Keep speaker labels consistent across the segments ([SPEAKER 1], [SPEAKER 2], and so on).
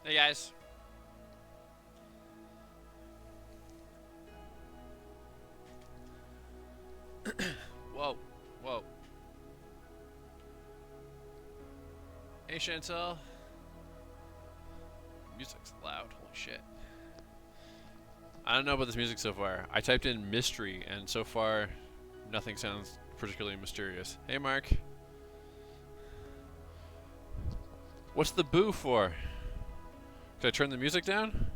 [SPEAKER 1] Hey guys. Whoa. Whoa. Hey Chantel. Music's loud. Holy shit. I don't know about this music so far. I typed in mystery and so far nothing sounds particularly mysterious. Hey Mark. What's the boo for? Can I turn the music down?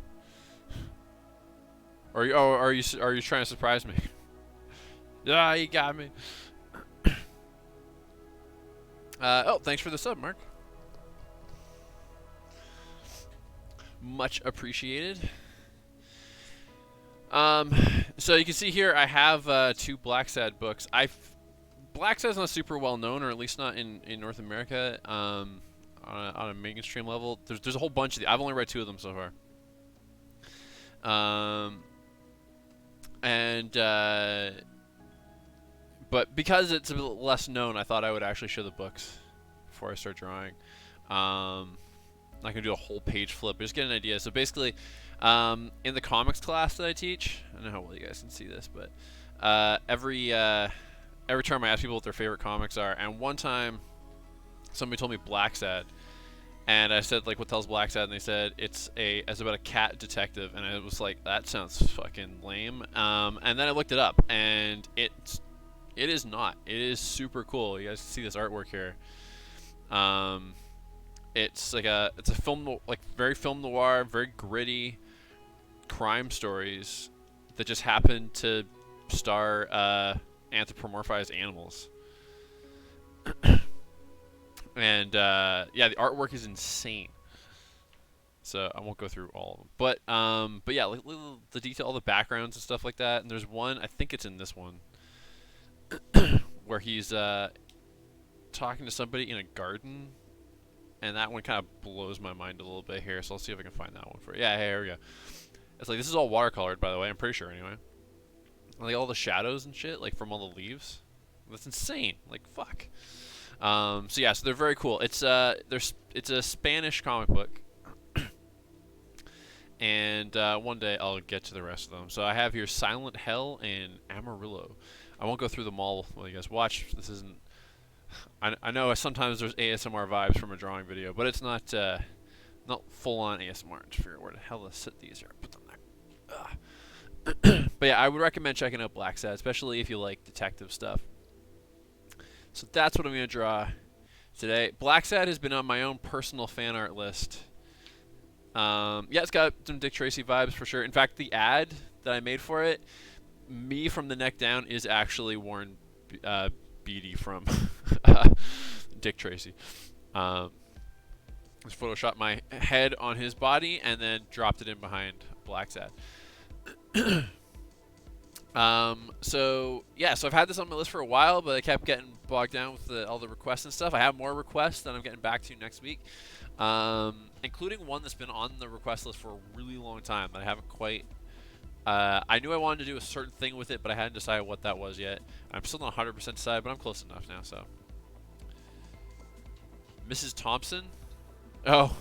[SPEAKER 1] Or are you trying to surprise me? Yeah, you got me. Oh, thanks for the sub, Mark. Much appreciated. Um, so you can see here I have two Blacksad books. Blacksad's not super well known, or at least not in North America. On a mainstream level, there's a whole bunch of I've only read two of them so far. And but because it's a bit less known, I thought I would actually show the books before I start drawing. I'm not gonna do a whole page flip, but just get an idea. So basically, in the comics class that I teach, I don't know how well you guys can see this, but every term I ask people what their favorite comics are, and one time somebody told me Blacksad, and I said like, "What tells Blacksad?" And they said it's about a cat detective, and I was like, "That sounds fucking lame." And then I looked it up, and it is not. It is super cool. You guys see this artwork here. It's a film, like very film noir, very gritty crime stories that just happen to star anthropomorphized animals. And yeah, the artwork is insane. So I won't go through all of them, but yeah, like the detail, all the backgrounds and stuff like that. And there's one, I think it's in this one, where he's talking to somebody in a garden, and that one kind of blows my mind a little bit here. So I'll see if I can find that one for you. Yeah, here we go. It's like this is all watercolored, by the way. I'm pretty sure, anyway. Like all the shadows and shit, like from all the leaves. That's insane. Like fuck. So yeah, so they're very cool. It's a Spanish comic book, and one day I'll get to the rest of them. So I have here Silent Hell and Amarillo. I won't go through them all while you guys watch. This isn't. I know sometimes there's ASMR vibes from a drawing video, but it's not full on ASMR. Just figure out where the hell to sit these here. Put them there. But yeah, I would recommend checking out Blacksad, especially if you like detective stuff. So that's what I'm gonna draw today. Blacksad has been on my own personal fan art list. Yeah, it's got some Dick Tracy vibes for sure. In fact, the ad that I made for it, me from the neck down, is actually Warren Beatty from Dick Tracy. Just photoshopped my head on his body and then dropped it in behind Blacksad. So yeah, so I've had this on my list for a while, but I kept getting bogged down with all the requests and stuff. I have more requests that I'm getting back to next week, including one that's been on the request list for a really long time that I haven't quite. I knew I wanted to do a certain thing with it, but I hadn't decided what that was yet. I'm still not 100% decided, but I'm close enough now. So, Mrs. Thompson. Oh,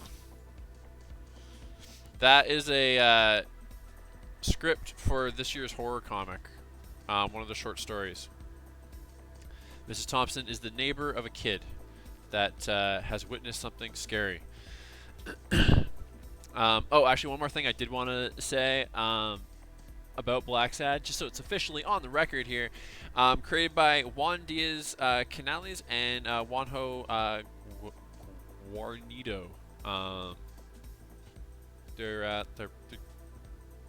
[SPEAKER 1] that is a script for this year's horror comic. One of the short stories. Mrs. Thompson is the neighbor of a kid that has witnessed something scary. Oh, actually, one more thing I did want to say about Blacksad, just so it's officially on the record here. Created by Juan Diaz Canales and Juanjo Guarnido. They're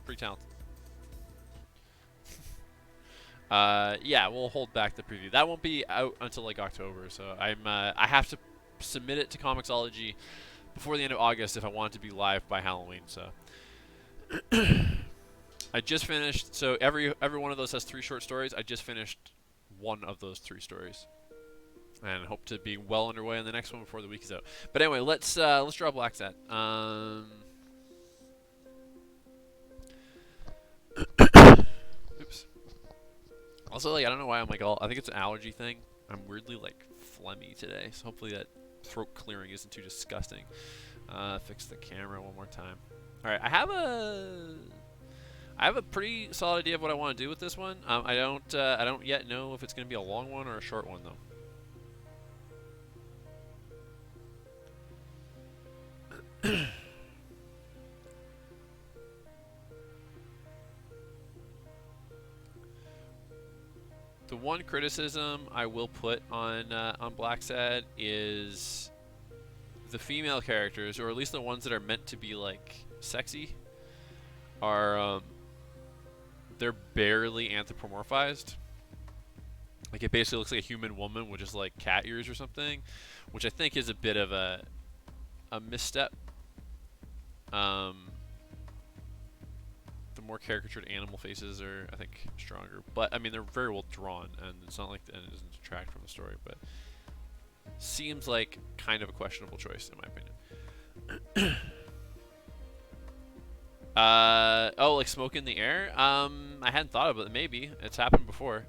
[SPEAKER 1] pretty talented. Yeah, we'll hold back the preview. That won't be out until like October, so I have to submit it to Comixology before the end of August if I want it to be live by Halloween. So I just finished. So every one of those has 3 short stories. I just finished one of those 3 stories, and hope to be well underway on the next one before the week is out. But anyway, let's draw Blacksad. Oops. Also, like, I don't know why I'm like all. I think it's an allergy thing. I'm weirdly like phlegmy today, so hopefully that throat clearing isn't too disgusting. Fix the camera one more time. All right, I have a pretty solid idea of what I want to do with this one. I don't yet know if it's going to be a long one or a short one though. The one criticism I will put on Blacksad is the female characters, or at least the ones that are meant to be like sexy, are they're barely anthropomorphized. Like it basically looks like a human woman with just like cat ears or something, which I think is a bit of a misstep. Um, the more caricatured animal faces are, I think, stronger. But I mean, they're very well drawn, and it's not like and it doesn't detract from the story. But seems like kind of a questionable choice in my opinion. Oh, like smoke in the air? I hadn't thought of it. Maybe it's happened before.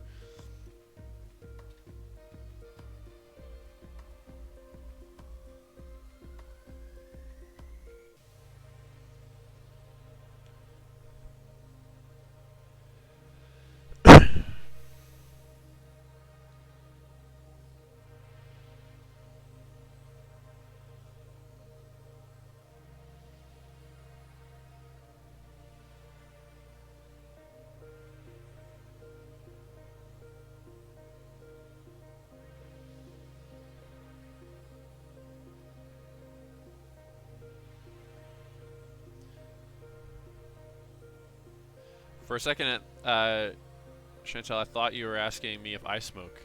[SPEAKER 1] For a second, Chantel, I thought you were asking me if I smoke.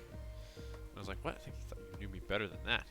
[SPEAKER 1] I was like, what? I think you thought you knew me better than that.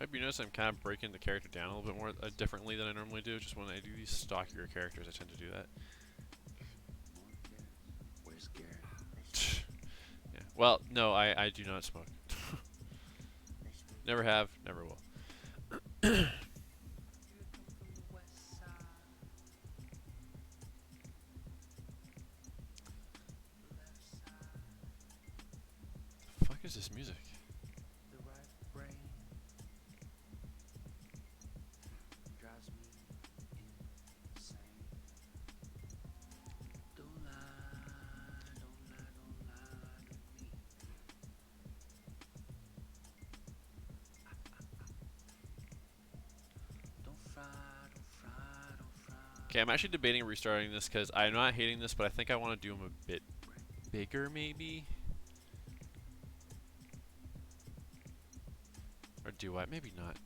[SPEAKER 1] Might be noticed I'm kind of breaking the character down a little bit more differently than I normally do. Just when I do these stockier characters, I tend to do that. Yeah. Well, no, I do not smoke. Never have, never will. The fuck is this music? Okay, I'm actually debating restarting this because I'm not hating this, but I think I want to do them a bit bigger, maybe? Or do I? Maybe not.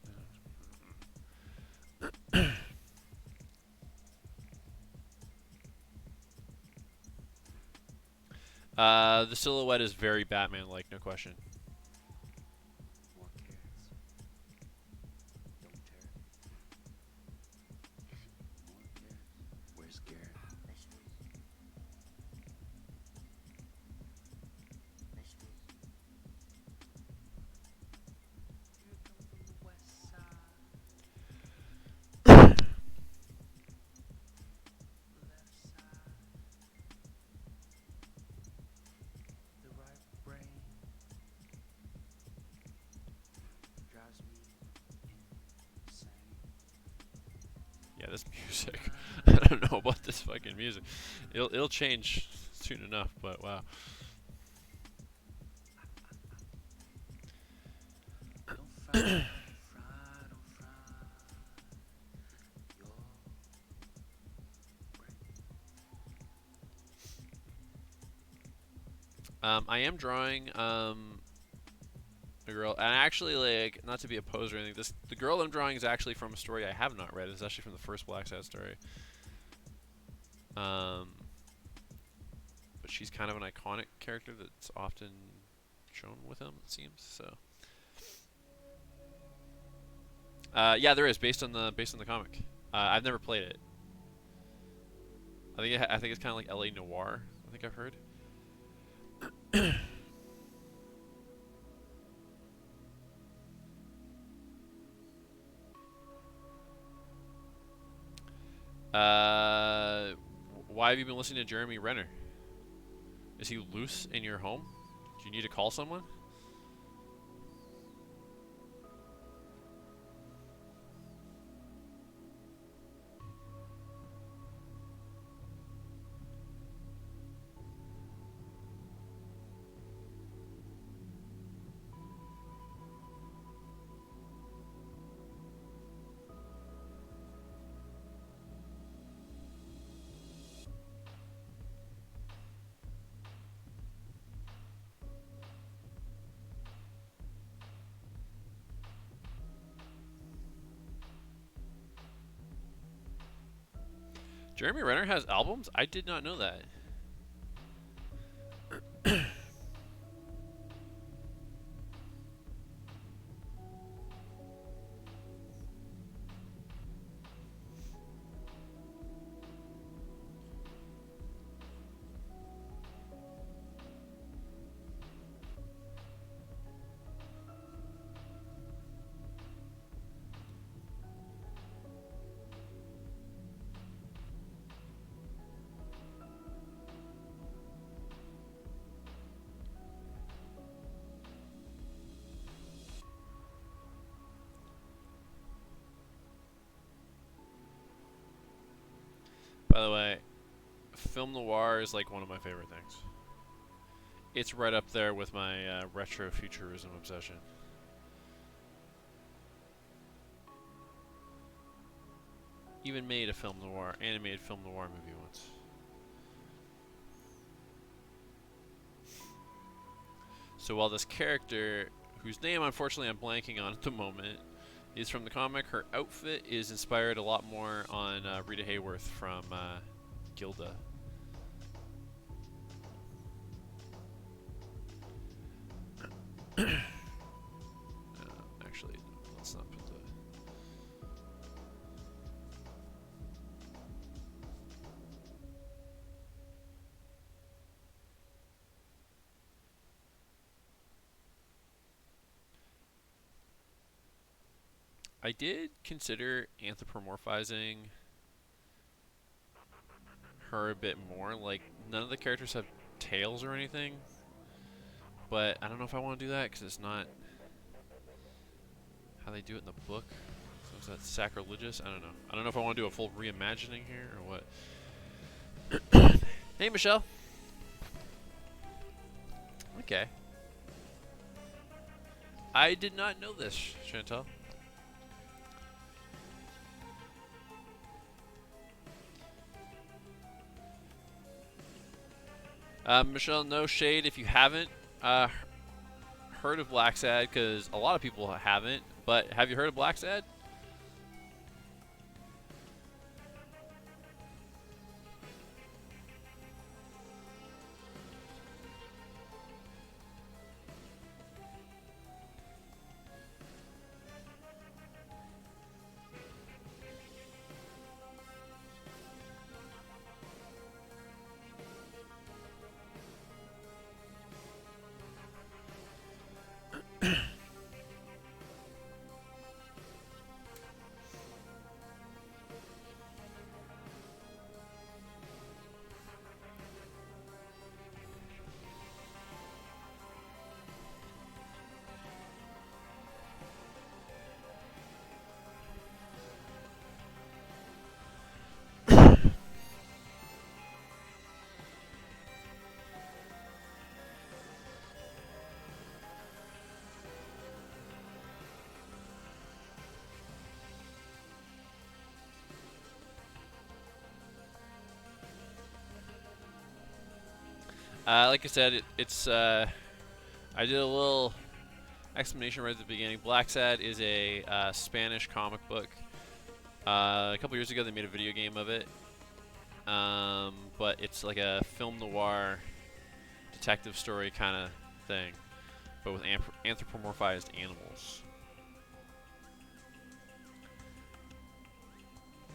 [SPEAKER 1] The silhouette is very Batman-like, no question. Yeah, this music. I don't know about this fucking music. It'll change soon enough, but wow. I am drawing A girl, and actually, like, not to be a poser or anything, the girl I'm drawing is actually from a story I have not read. It's actually from the first Blacksad story. But she's kind of an iconic character that's often shown with him, it seems. So, yeah, there is based on the comic. I've never played it. I think it's kind of like LA Noir. I think I've heard. uh, why have you been listening to Jeremy Renner? Is he loose in your home? Do you need to call someone? Jeremy Renner has albums? I did not know that. By the way, film noir is like one of my favorite things. It's right up there with my retro futurism obsession. Even made a film noir, animated film noir movie once. So while this character, whose name unfortunately I'm blanking on at the moment, is from the comic, her outfit is inspired a lot more on Rita Hayworth from Gilda. Actually, let's not put the... I did consider anthropomorphizing her a bit more. Like, none of the characters have tails or anything, but I don't know if I want to do that because it's not how they do it in the book. So is that sacrilegious? I don't know. I don't know if I want to do a full reimagining here or what. Hey, Michelle. Okay. I did not know this, Chantal. Michelle, no shade if you haven't heard of Blacksad, because a lot of people haven't. But have you heard of Blacksad? Like I said, it's I did a little explanation right at the beginning. Blacksad is a Spanish comic book. A couple years ago, they made a video game of it, but it's like a film noir detective story kind of thing, but with anthropomorphized animals.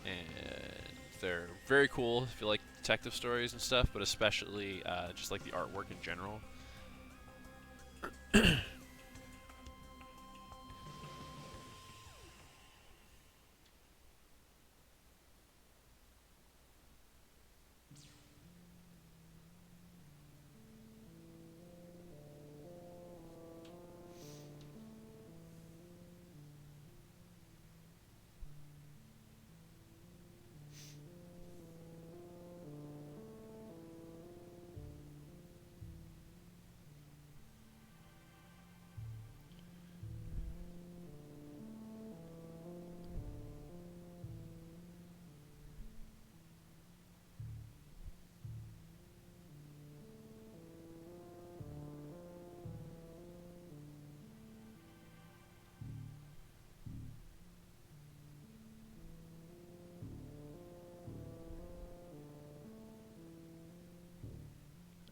[SPEAKER 1] And they're very cool if you like detective stories and stuff, but especially just like the artwork in general.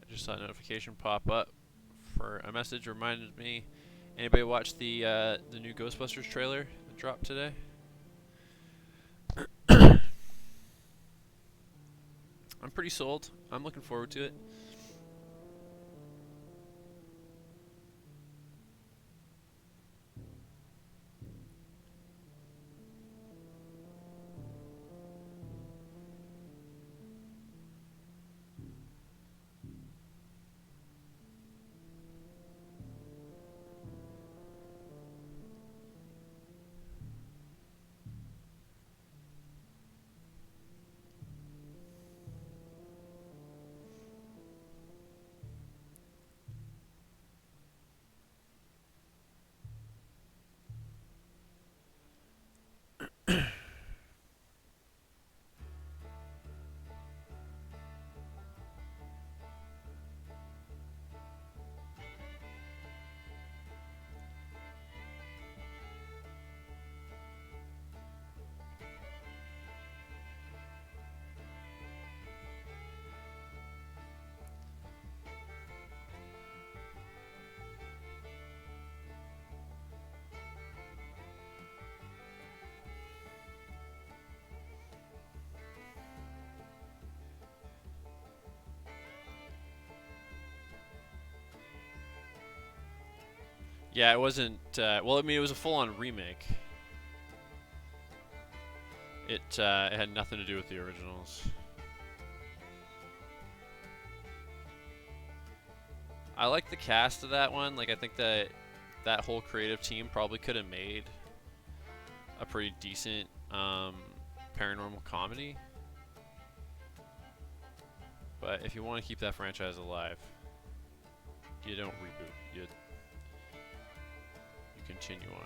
[SPEAKER 1] I just saw a notification pop up for a message reminded me. Anybody watch the new Ghostbusters trailer that dropped today? I'm pretty sold. I'm looking forward to it. Yeah, it wasn't. Well, I mean, it was a full-on remake. It had nothing to do with the originals. I like the cast of that one. Like, I think that whole creative team probably could have made a pretty decent paranormal comedy. But if you want to keep that franchise alive, you don't reboot. You continue on.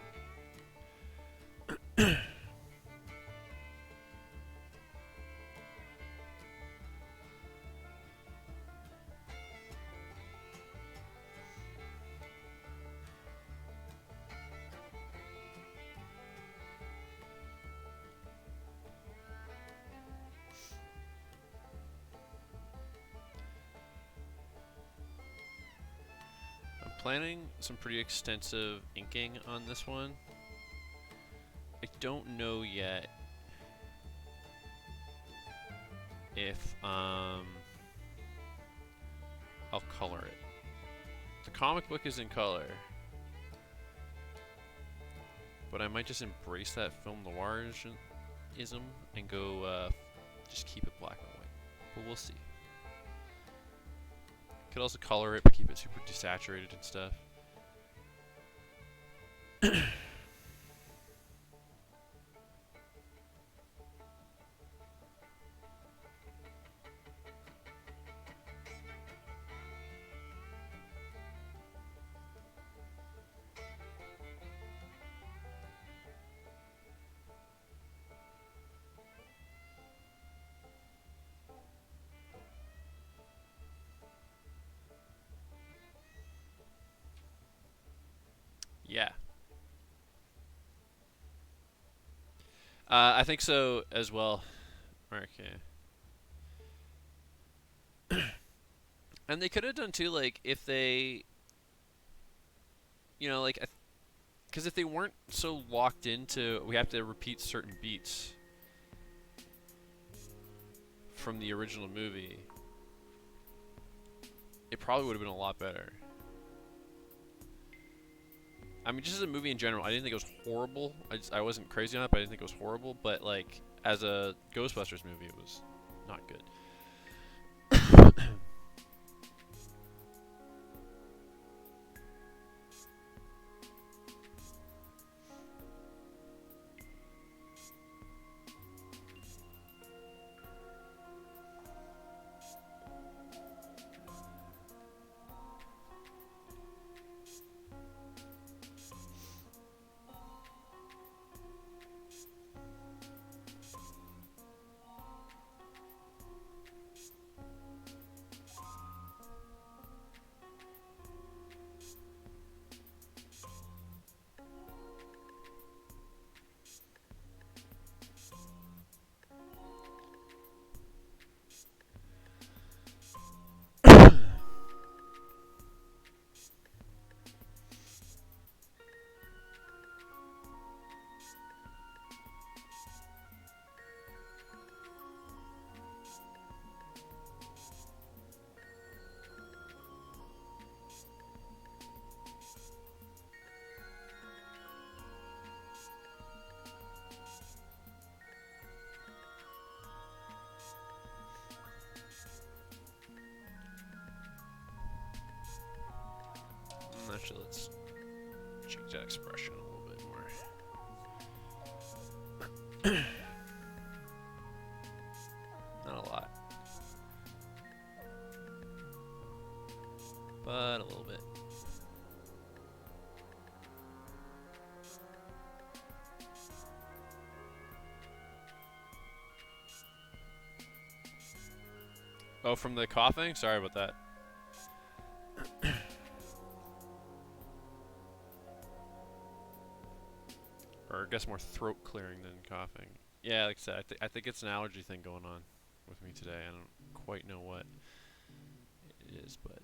[SPEAKER 1] I'm planning some pretty extensive inking on this one. I don't know yet if I'll color it. The comic book is in color, but I might just embrace that film noirism and go just keep it black and white. But we'll see. Could also color it, but keep it super desaturated and stuff. Yeah, I think so as well. Okay. And they could have done too, like if they, like because if they weren't so locked into, we have to repeat certain beats from the original movie, it probably would have been a lot better. I mean, just as a movie in general, I didn't think it was horrible. I wasn't crazy on it, but I didn't think it was horrible. But like as a Ghostbusters movie, it was not good. Actually, let's check that expression a little bit more. Not a lot, but a little bit. Oh, from the coughing? Sorry about that. Or I guess more throat clearing than coughing. Yeah, like I said, I think it's an allergy thing going on with me today. I don't quite know what it is, but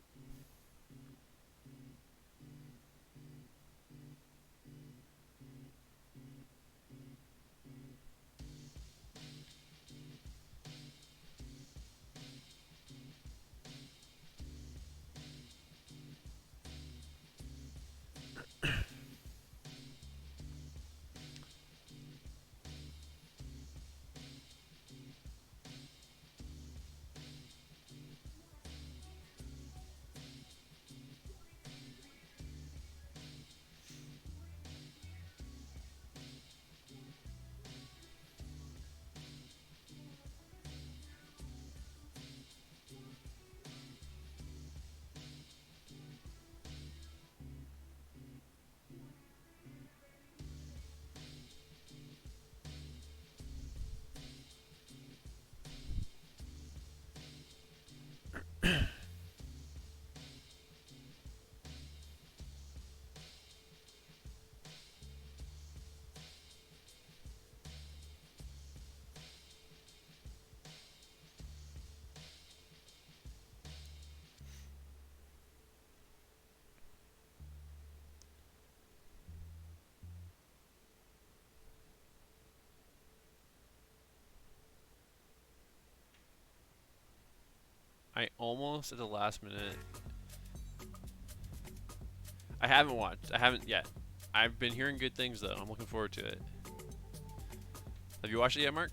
[SPEAKER 1] I almost at the last minute. I haven't watched. I haven't yet. I've been hearing good things though. I'm looking forward to it. Have you watched it yet, Mark?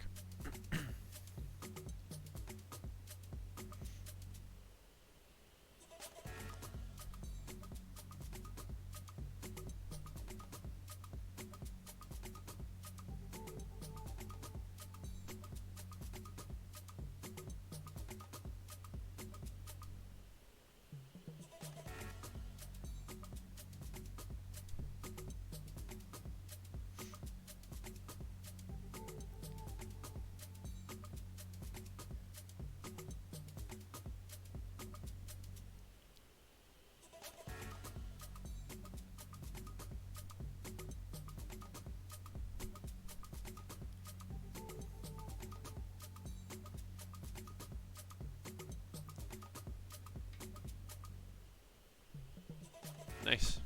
[SPEAKER 1] Nice.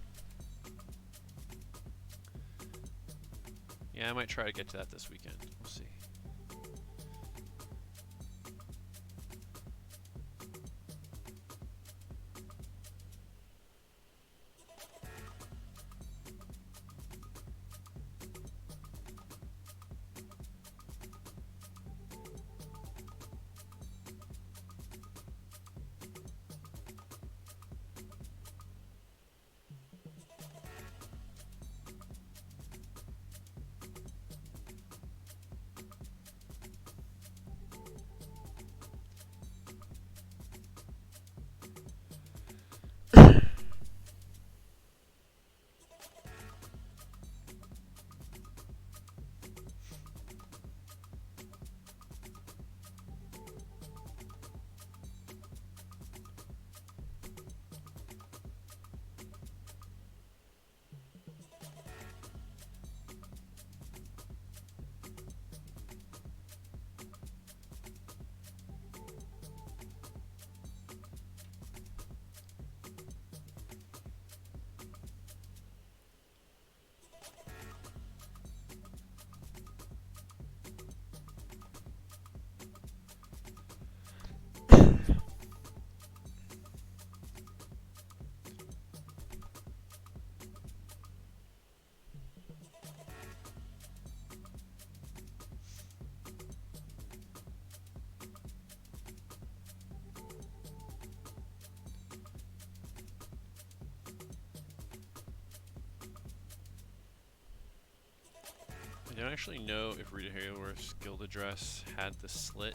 [SPEAKER 1] Yeah, I might try to get to that this weekend. We'll see. I don't actually know if Rita Hayworth's guild address had the slit.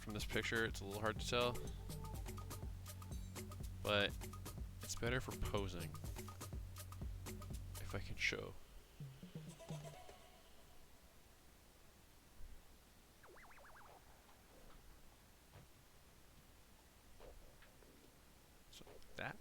[SPEAKER 1] From this picture, it's a little hard to tell. But it's better for posing. If I can show. So that.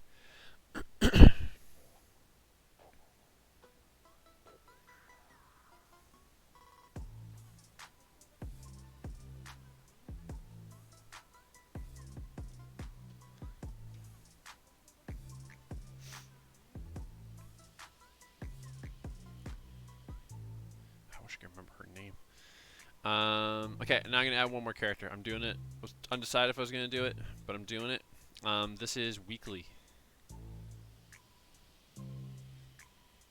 [SPEAKER 1] I wish I could remember her name. Okay, now I'm gonna add one more character. I'm doing it. I was undecided if I was gonna do it, but I'm doing it. This is Weekly.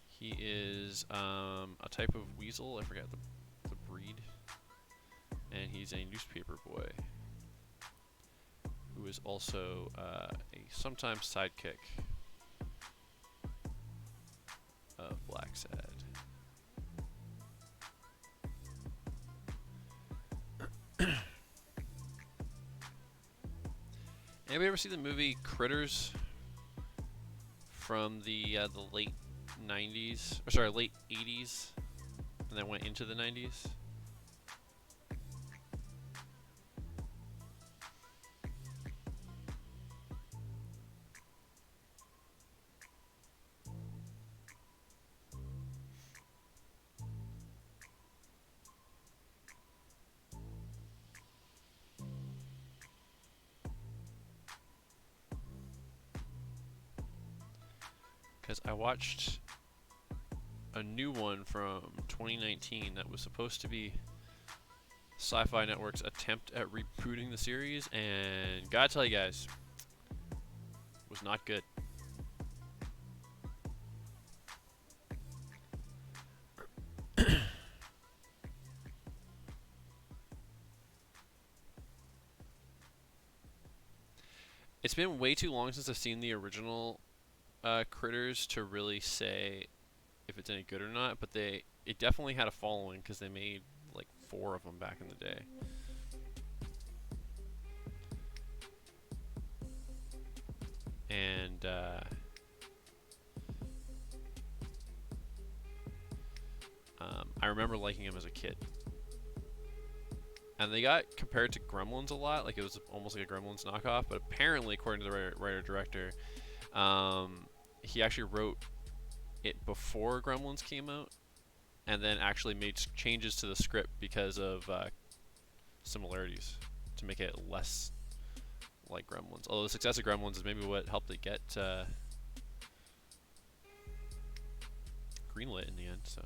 [SPEAKER 1] He is a type of weasel. I forgot the breed, and he's a newspaper boy who is also a sometimes sidekick of Blacksad. Anybody ever see the movie Critters from the late 90s, or sorry, late 80s, and then went into the 90s? Because I watched a new one from 2019 that was supposed to be Sci-Fi Network's attempt at rebooting the series, and gotta tell you guys, was not good. It's been way too long since I've seen the original Critters to really say if it's any good or not, but it definitely had a following because they made like 4 of them back in the day. And I remember liking them as a kid. And they got compared to Gremlins a lot, like it was almost like a Gremlins knockoff, but apparently, according to the writer-director, he actually wrote it before Gremlins came out, and then actually made changes to the script because of similarities to make it less like Gremlins. Although the success of Gremlins is maybe what helped it get greenlit in the end. So.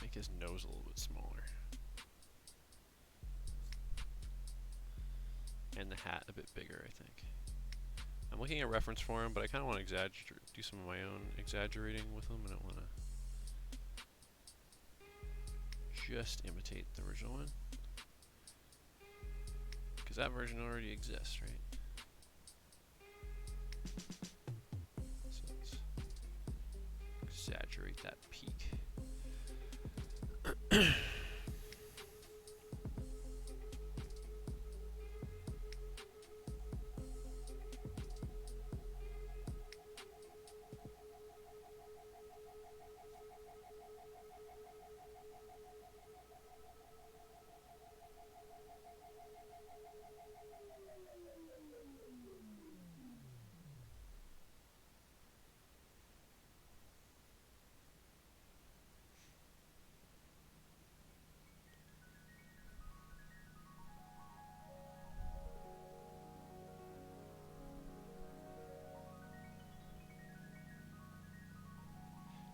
[SPEAKER 1] Make his nose a little bit smaller. And the hat a bit bigger, I think. I'm looking at reference for him, but I kind of want to do some of my own exaggerating with him. I don't want to just imitate the original one. Because that version already exists, right? So let's exaggerate that peak.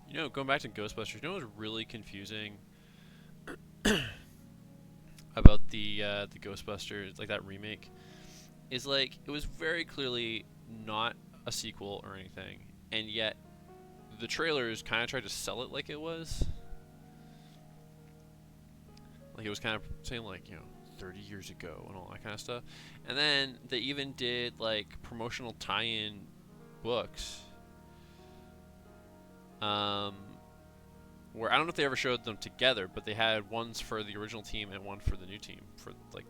[SPEAKER 1] You know, going back to Ghostbusters, you know what was really confusing about the Ghostbusters, like that remake, is like it was very clearly not a sequel or anything, and yet the trailers kind of tried to sell it like it was. Like it was kind of saying like, you know, 30 years ago and all that kind of stuff. And then they even did like promotional tie-in books. Where I don't know if they ever showed them together, but they had ones for the original team and one for the new team, for like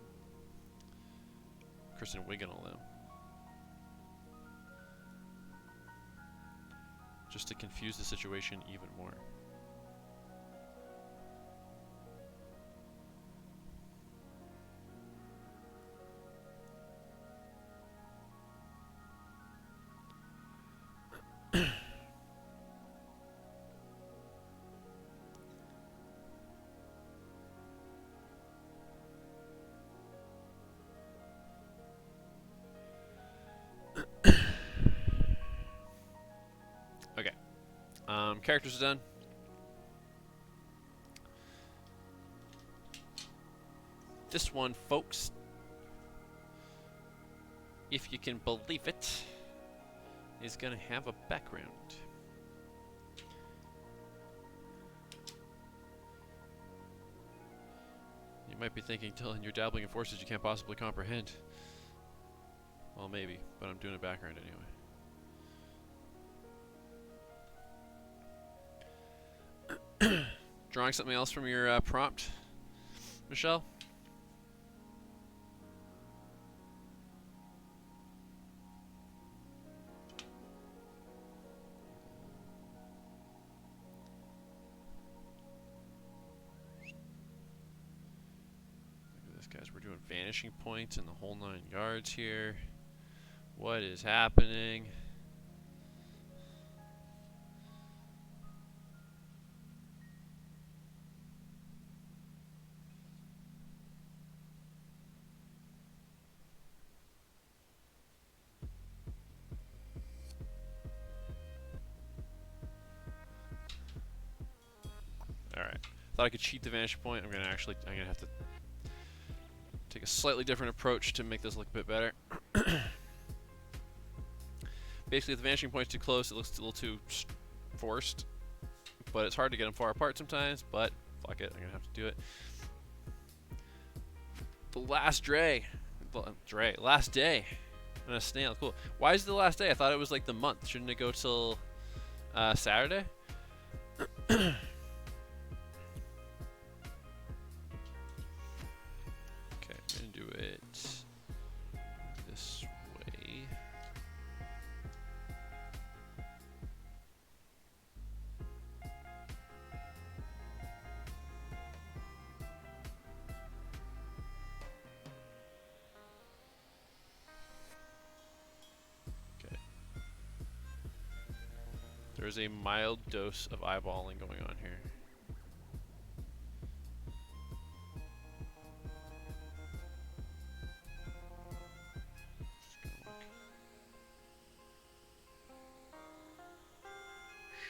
[SPEAKER 1] Kristen Wiig and all them. Just to confuse the situation even more. Okay. Characters are done. This one, folks, if you can believe it, is going to have a background. You might be thinking, Dylan, you're dabbling in forces you can't possibly comprehend. Well, maybe, but I'm doing a background anyway. Drawing something else from your prompt, Michelle? Look at this, guys. We're doing vanishing points in the whole 9 yards here. What is happening? Alright. Thought I could cheat the vanishing point. I'm gonna have to take a slightly different approach to make this look a bit better. Basically, if the vanishing point's too close, it looks a little too forced. But it's hard to get them far apart sometimes, but fuck it, I'm gonna have to do it. The last last day. And a snail, cool. Why is it the last day? I thought it was like the month. Shouldn't it go till Saturday? Okay, I'm gonna do it this way. There's a mild dose of eyeballing going on here.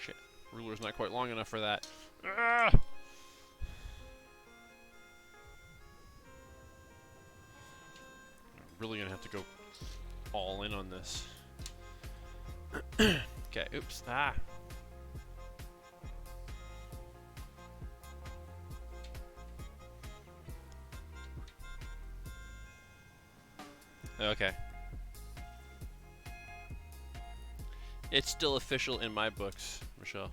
[SPEAKER 1] Shit, ruler's not quite long enough for that. Ah! I'm really gonna have to go all in on this. Okay, oops. Ah. Okay. It's still official in my books, Michelle.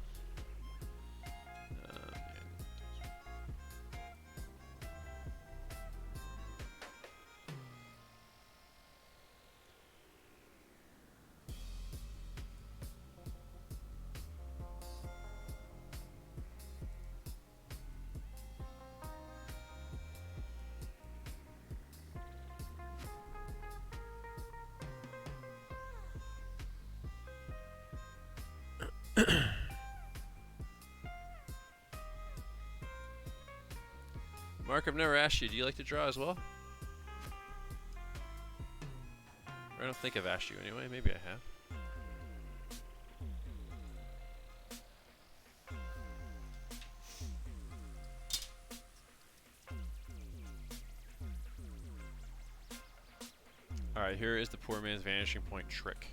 [SPEAKER 1] Mark, I've never asked you, do you like to draw as well? I don't think I've asked you anyway, maybe I have. Alright, here is the poor man's vanishing point trick.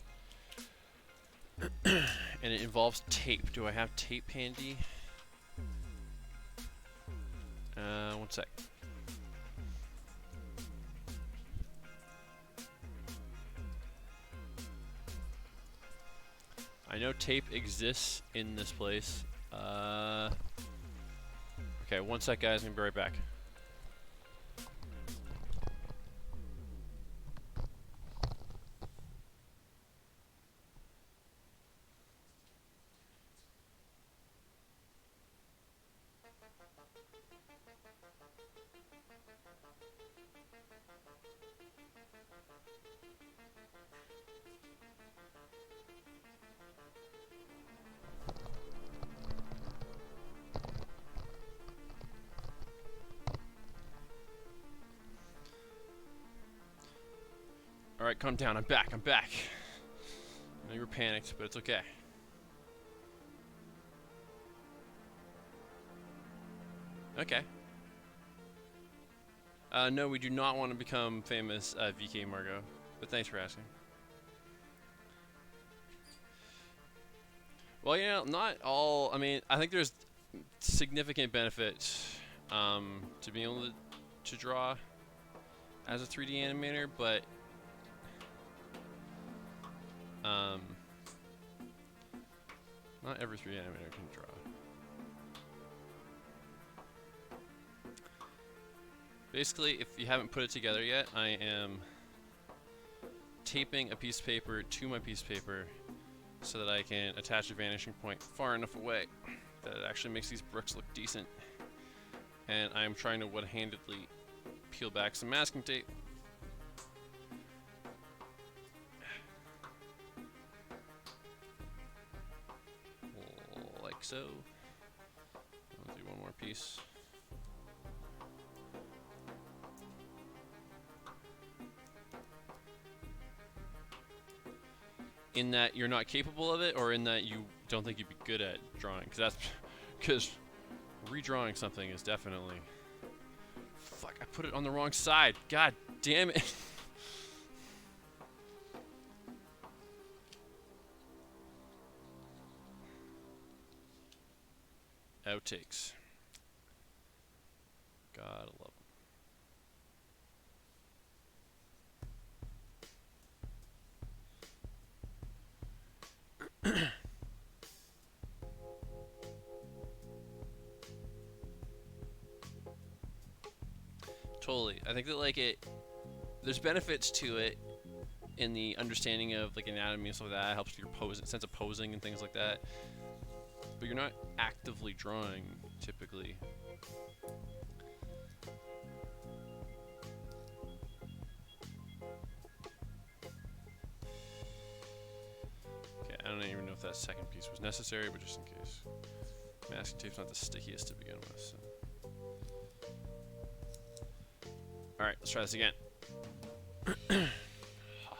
[SPEAKER 1] And it involves tape. Do I have tape handy? One sec. I know tape exists in this place. Okay, one sec, guys. I'm gonna be right back. Alright, calm down. I'm back. I'm back. I know you were panicked, but it's okay. Okay. No, we do not want to become famous, VK Margot. But thanks for asking. Well, you know, not all. I mean, I think there's significant benefits to being able to draw as a 3D animator, but not every 3D animator can draw. Basically, if you haven't put it together yet, I am taping a piece of paper to my piece of paper so that I can attach a vanishing point far enough away that it actually makes these bricks look decent. And I'm trying to one-handedly peel back some masking tape. Like so. I'll do one more piece. In that you're not capable of it, or in that you don't think you'd be good at drawing? Because redrawing something is definitely... Fuck, I put it on the wrong side. God damn it. Outtakes. Gotta love them. Totally. I think that like there's benefits to it in the understanding of like anatomy and stuff like that. It helps your sense of posing and things like that. But you're not actively drawing typically. Okay, I don't even know if that second piece was necessary, but just in case. Masking tape's not the stickiest to begin with. So. Alright, let's try this again.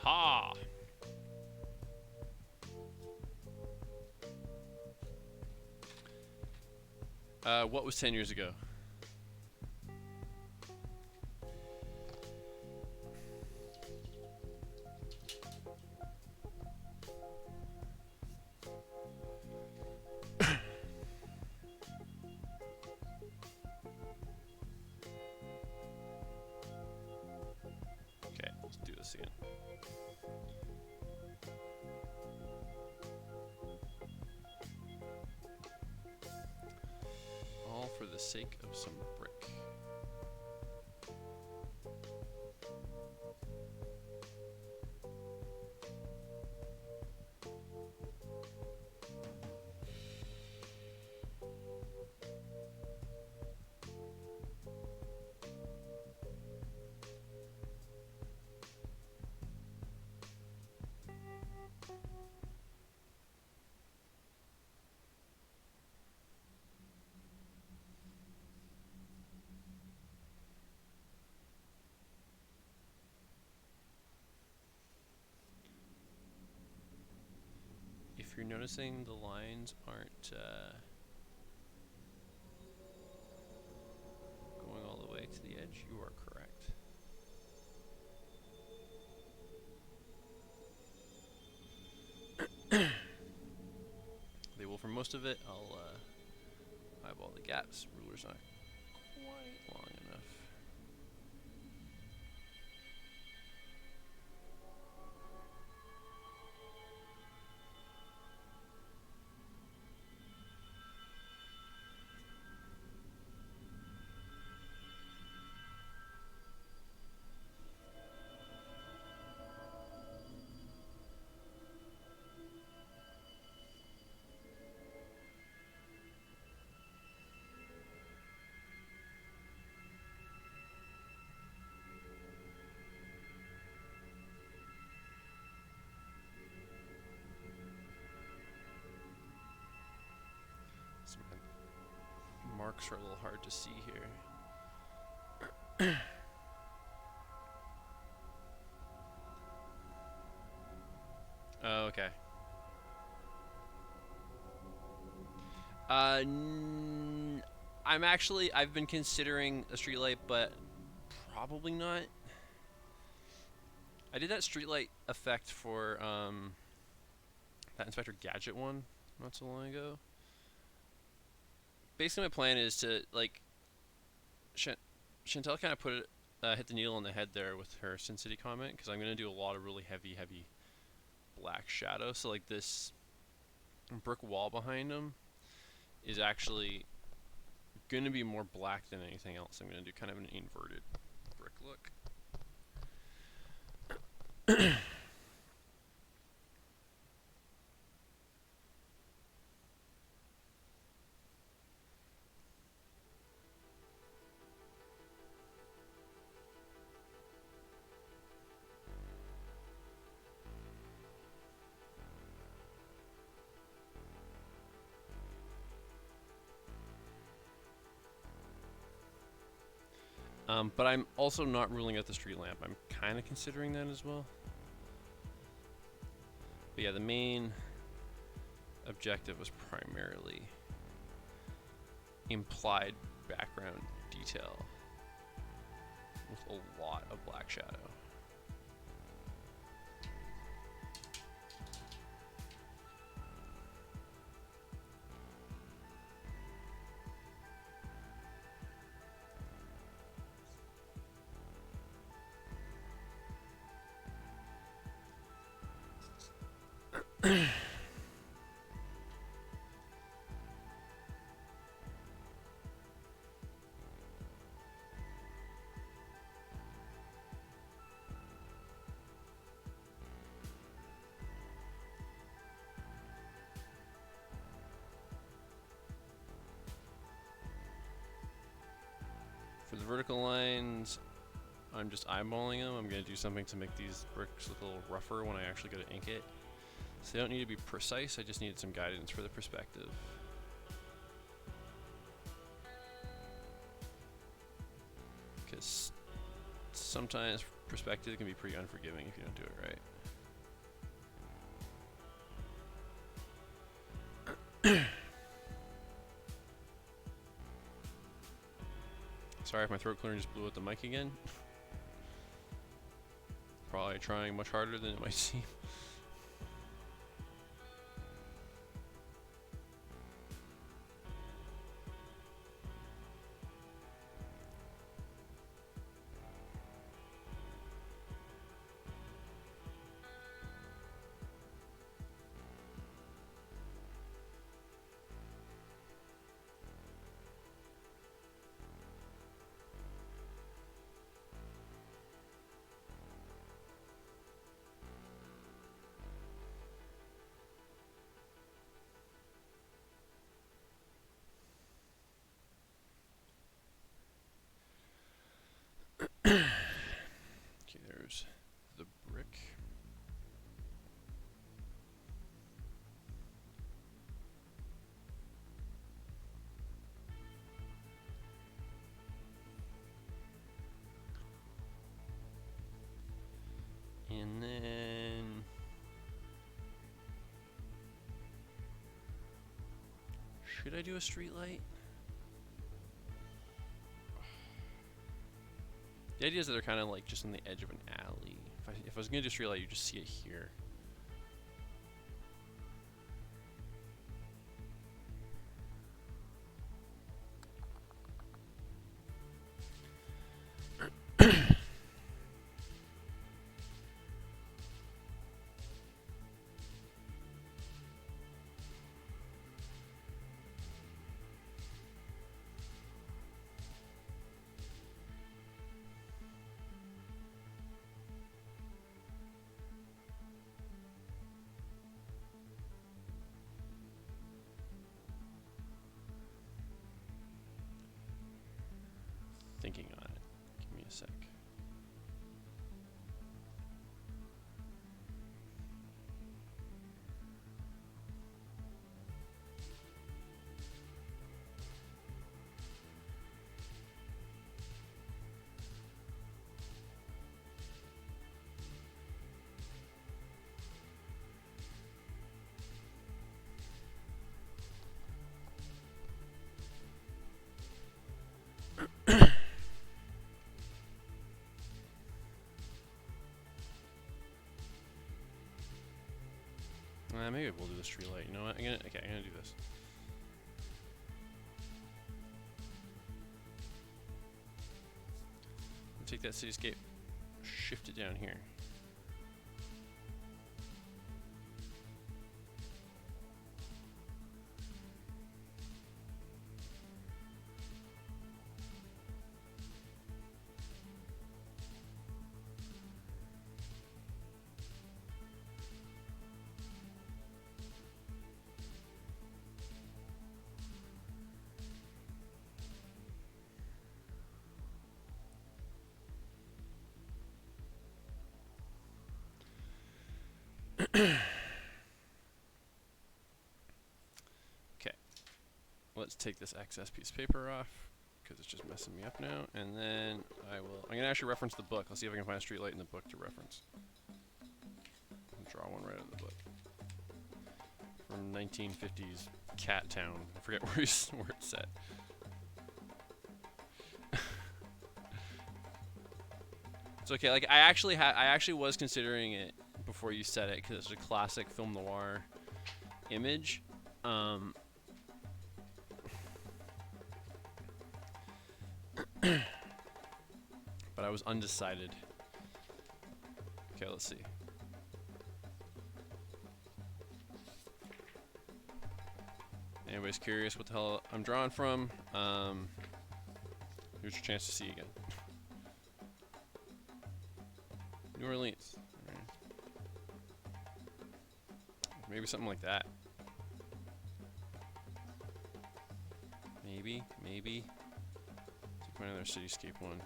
[SPEAKER 1] Ha-ha! What was 10 years ago? Okay, let's do this again. All for the sake of some brick. If you're noticing the lines aren't going all the way to the edge, you are correct. They will for most of it. I'll eyeball the gaps. Ruler's not quite long enough. So my marks are a little hard to see here. Oh, okay. I've been considering a streetlight, but probably not. I did that streetlight effect for that Inspector Gadget one not so long ago. Basically, my plan is to, like, Chantel kind of put it, hit the needle on the head there with her Sin City comment, because I'm going to do a lot of really heavy black shadow. So, like, this brick wall behind him is actually going to be more black than anything else. I'm going to do kind of an inverted brick look. But I'm also not ruling out the street lamp. I'm kind of considering that as well. But yeah, the main objective was primarily implied background detail with a lot of black shadow. For the vertical lines, I'm just eyeballing them. I'm going to do something to make these bricks look a little rougher when I actually go to ink it. So they don't need to be precise, I just needed some guidance for the perspective. Because sometimes perspective can be pretty unforgiving if you don't do it right. Sorry if my throat clearing just blew out the mic again. Probably trying much harder than it might seem. Okay, there's the brick. And then should I do a street light? The idea is that they're kind of like just on the edge of an alley. If I was gonna do a street light, you just see it here. Thinking on it. Give me a sec. Maybe we'll do the street light. You know what? I'm gonna do this. Take that cityscape, shift it down here. Okay, let's take this excess piece of paper off because it's just messing me up now, and then I'm gonna actually reference the book. Let's see if I can find a street light in the book to reference. I'll draw one right out of the book from 1950s Cat Town. I forget where it's set. It's okay. Like I actually was considering it before you said it because it's a classic film noir image. But I was undecided. Okay, let's see. Anybody's curious what the hell I'm drawing from? Here's your chance to see again. New Orleans. Maybe something like that. Maybe. Let's find another cityscape one.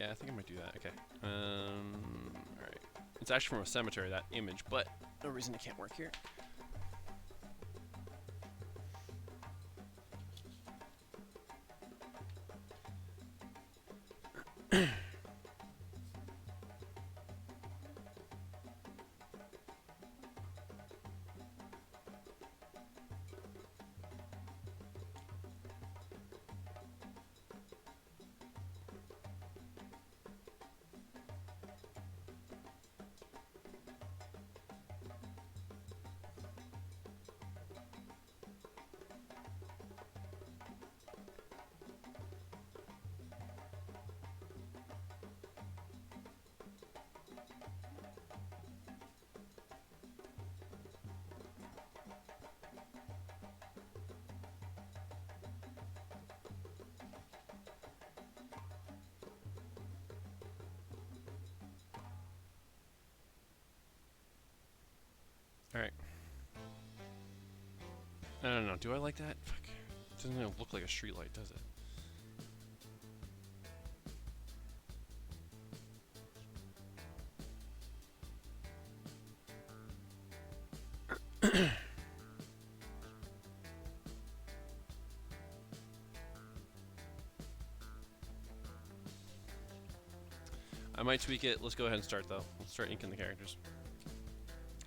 [SPEAKER 1] Yeah, I think I might do that. Okay. Alright. It's actually from a cemetery, that image, but no reason it can't work here. Alright. I don't know. Do I like that? Fuck. It doesn't even look like a street light, does it? I might tweak it. Let's go ahead and start, though. Let's start inking the characters.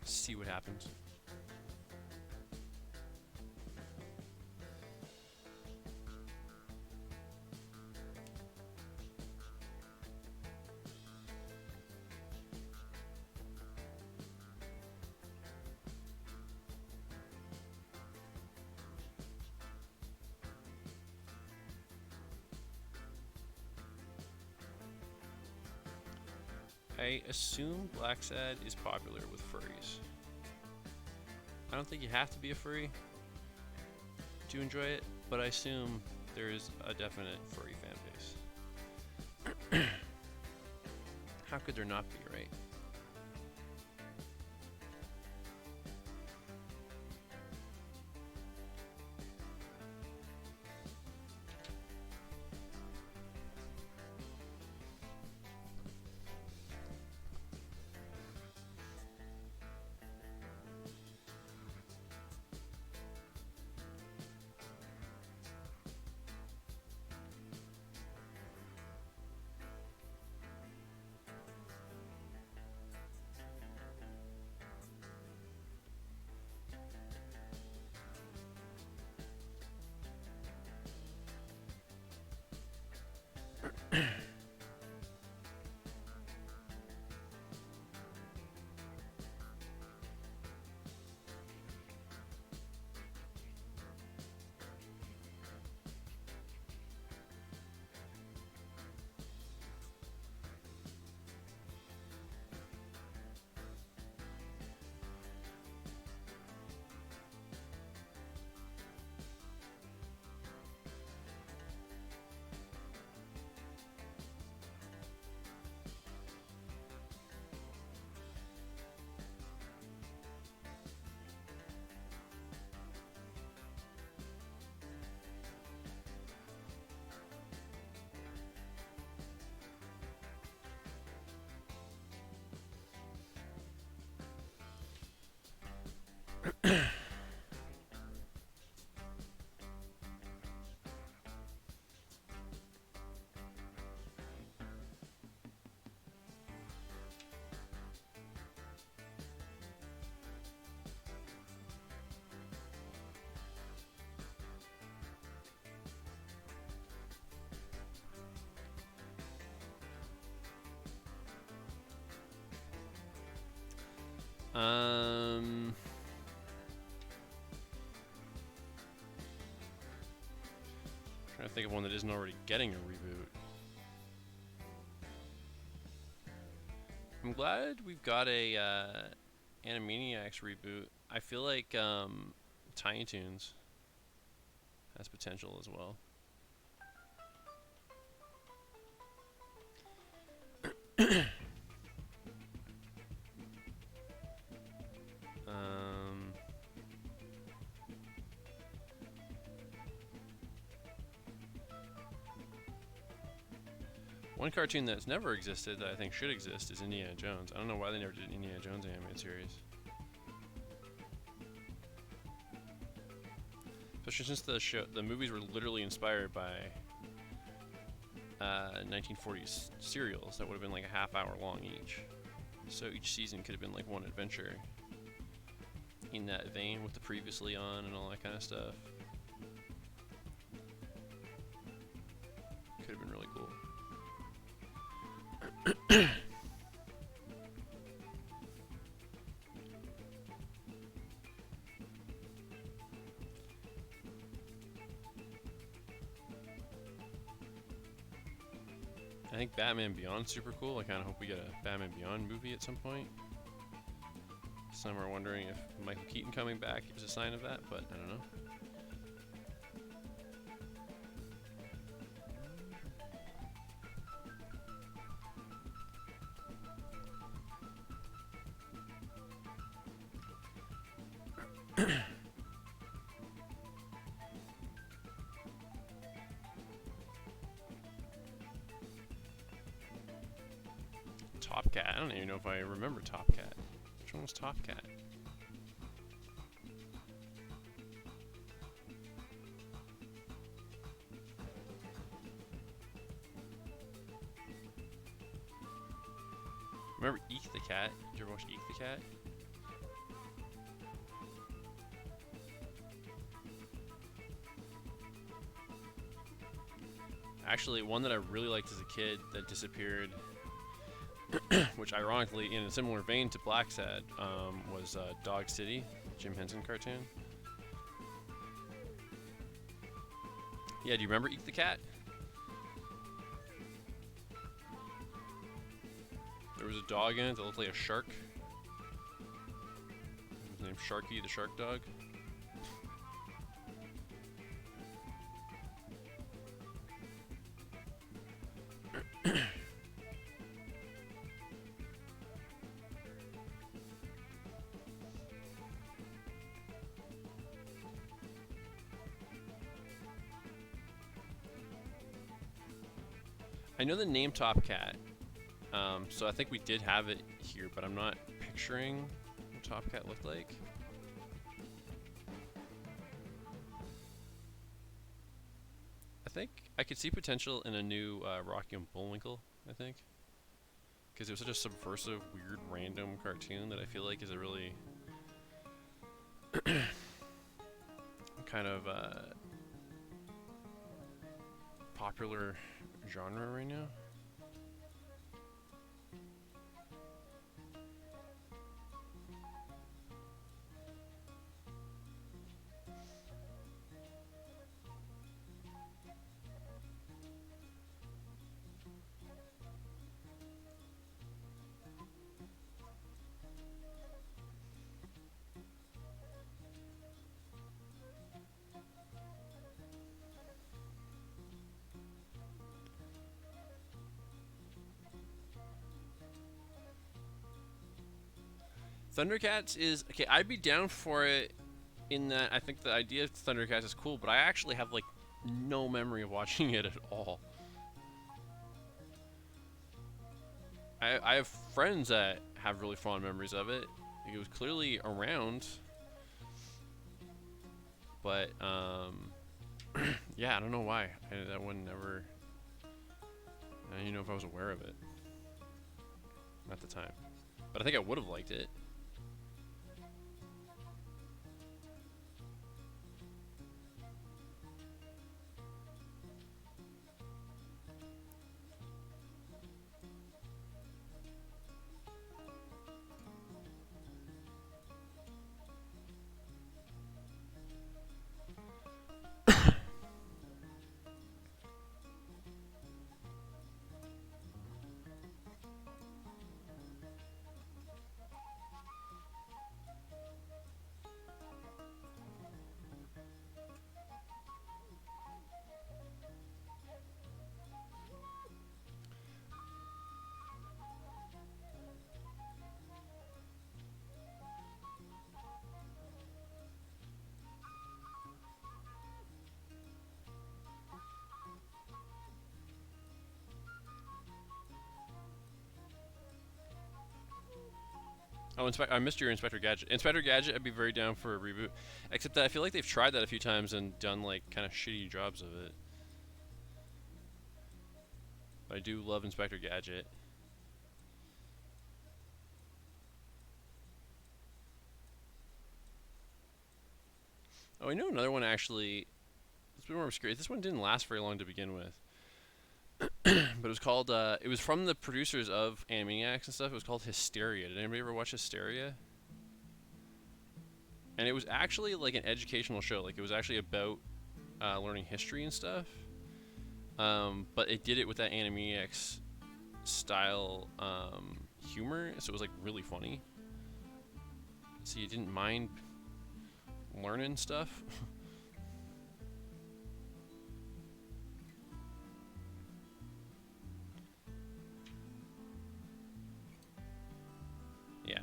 [SPEAKER 1] See what happens. I assume Blacksad is popular with furries. I don't think you have to be a furry to enjoy it, but I assume there is a definite furry fan base. How could there not be, right? Trying to think of one that isn't already getting a reboot. I'm glad we've got a Animaniacs reboot. I feel like Tiny Toons has potential as well. One cartoon that's never existed that I think should exist is Indiana Jones. I don't know why they never did an Indiana Jones animated series. Especially since the movies were literally inspired by 1940s serials that would have been like a half-hour long each. So each season could have been like one adventure in that vein with the previously on and all that kind of stuff. Could have been really cool. I think Batman Beyond's super cool. I kind of hope we get a Batman Beyond movie at some point. Some are wondering if Michael Keaton coming back is a sign of that, but I don't know. Top Cat. I don't even know if I remember Top Cat. Which one was Top Cat? Remember Eek the Cat? Did you ever watch Eek the Cat? Actually, one that I really liked as a kid that disappeared, which ironically, in a similar vein to Blacksad, was Dog City, Jim Henson cartoon. Yeah, do you remember Eek the Cat? There was a dog in it that looked like a shark. His name's Sharky the Shark Dog. I know the name Top Cat, so I think we did have it here, but I'm not picturing what Top Cat looked like. I think I could see potential in a new Rocky and Bullwinkle, I think. Because it was such a subversive, weird, random cartoon that I feel like is a really kind of popular genre right now. Thundercats is okay. I'd be down for it in that I think the idea of Thundercats is cool, but I actually have like no memory of watching it at all. I have friends that have really fond memories of it. It was clearly around, but yeah, I don't know why. That one never. I don't even know if I was aware of it at the time, but I think I would have liked it. Oh, I missed your Inspector Gadget. Inspector Gadget, I'd be very down for a reboot. Except that I feel like they've tried that a few times and done like kind of shitty jobs of it. But I do love Inspector Gadget. Oh, I know another one actually. It's a bit more obscure. This one didn't last very long to begin with. But it was called, it was from the producers of Animaniacs and stuff. It was called Hysteria. Did anybody ever watch Hysteria? And it was actually like an educational show. Like it was actually about learning history and stuff. But it did it with that Animaniacs style humor. So it was like really funny. So you didn't mind learning stuff. Yeah.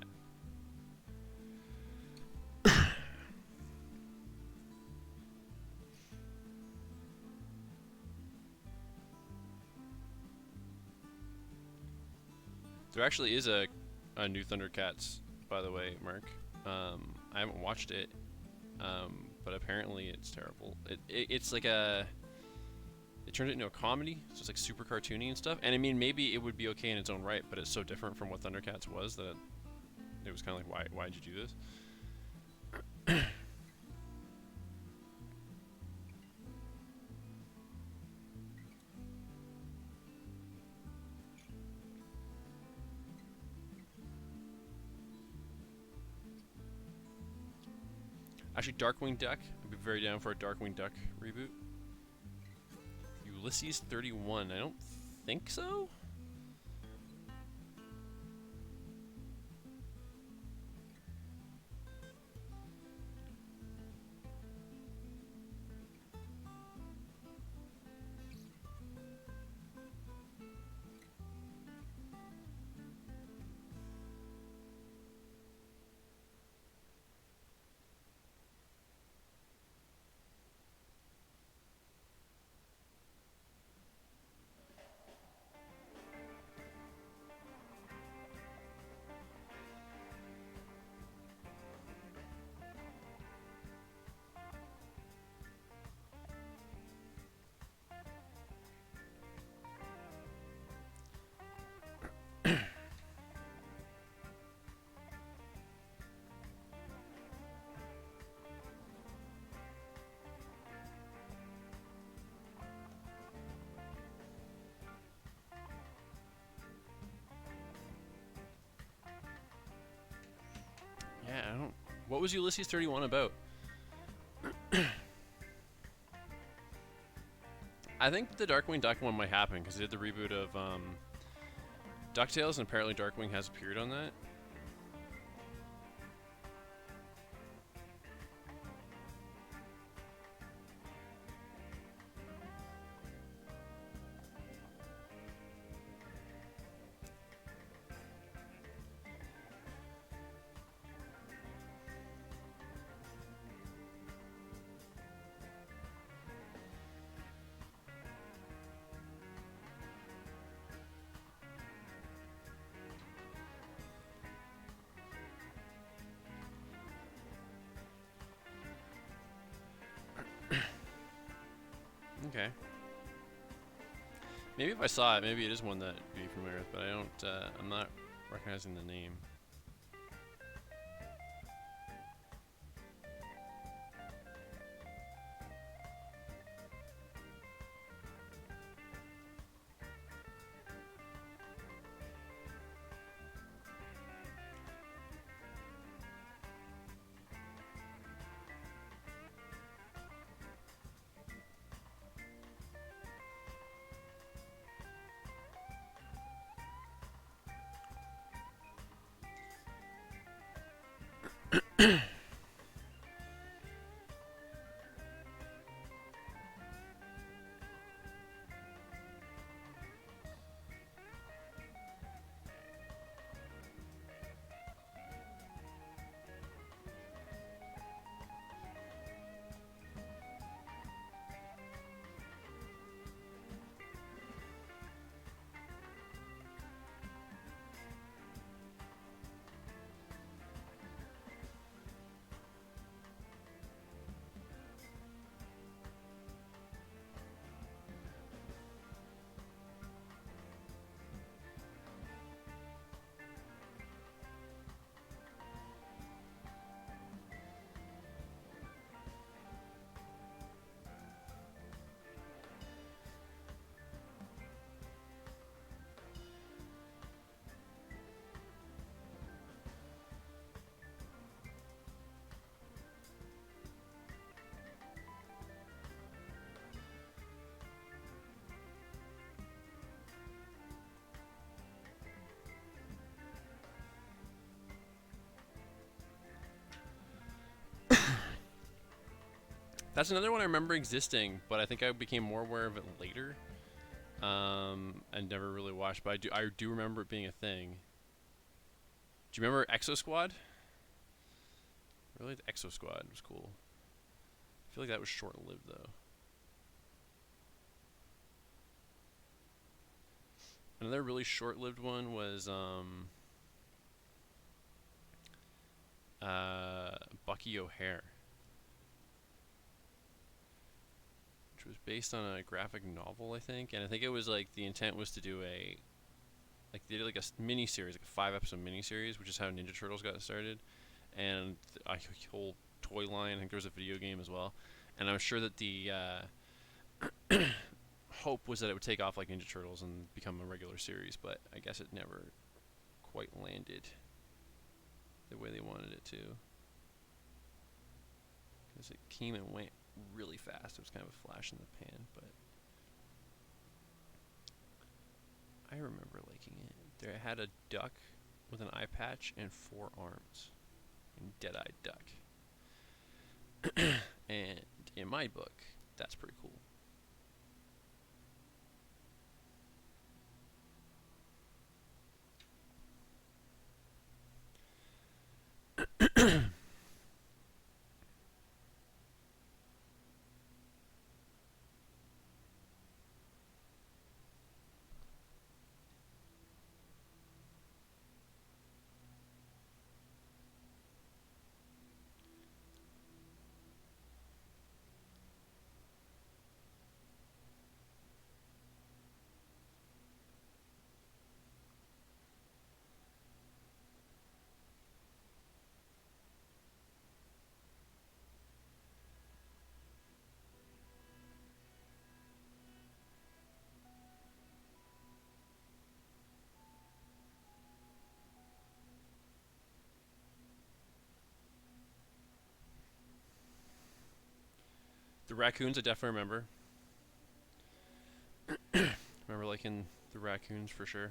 [SPEAKER 1] There actually is a new Thundercats, by the way, Mark. I haven't watched it, but apparently it's terrible. It's like a... It turned it into a comedy, so it's like super cartoony and stuff. And I mean, maybe it would be okay in its own right, but it's so different from what Thundercats was that it was kind of like, why'd you do this? Actually, Darkwing Duck. I'd be very down for a Darkwing Duck reboot. Ulysses 31. I don't think so. Yeah, I don't... What was Ulysses 31 about? I think the Darkwing Duck one might happen, because they did the reboot of DuckTales, and apparently Darkwing has appeared on that. Okay. Maybe if I saw it, maybe it is one that I'd be familiar with, but I don't, I'm not recognizing the name. That's another one I remember existing, but I think I became more aware of it later. And never really watched, but I do remember it being a thing. Do you remember Exo Squad? Really, the Exo Squad was cool. I feel like that was short-lived though. Another really short-lived one was Bucky O'Hare, which was based on a graphic novel, I think, and I think it was like the intent was to do a like they did like a mini series, like a 5 episode mini series, which is how Ninja Turtles got started, and a whole toy line. I think there was a video game as well, and I'm sure that the hope was that it would take off like Ninja Turtles and become a regular series, but I guess it never quite landed the way they wanted it to, because it came and went really fast. It was kind of a flash in the pan, but I remember liking it. There had a duck with an eye patch and 4 arms, and dead-eyed duck. And in my book, that's pretty cool. The raccoons, I definitely remember. Remember liking the raccoons for sure.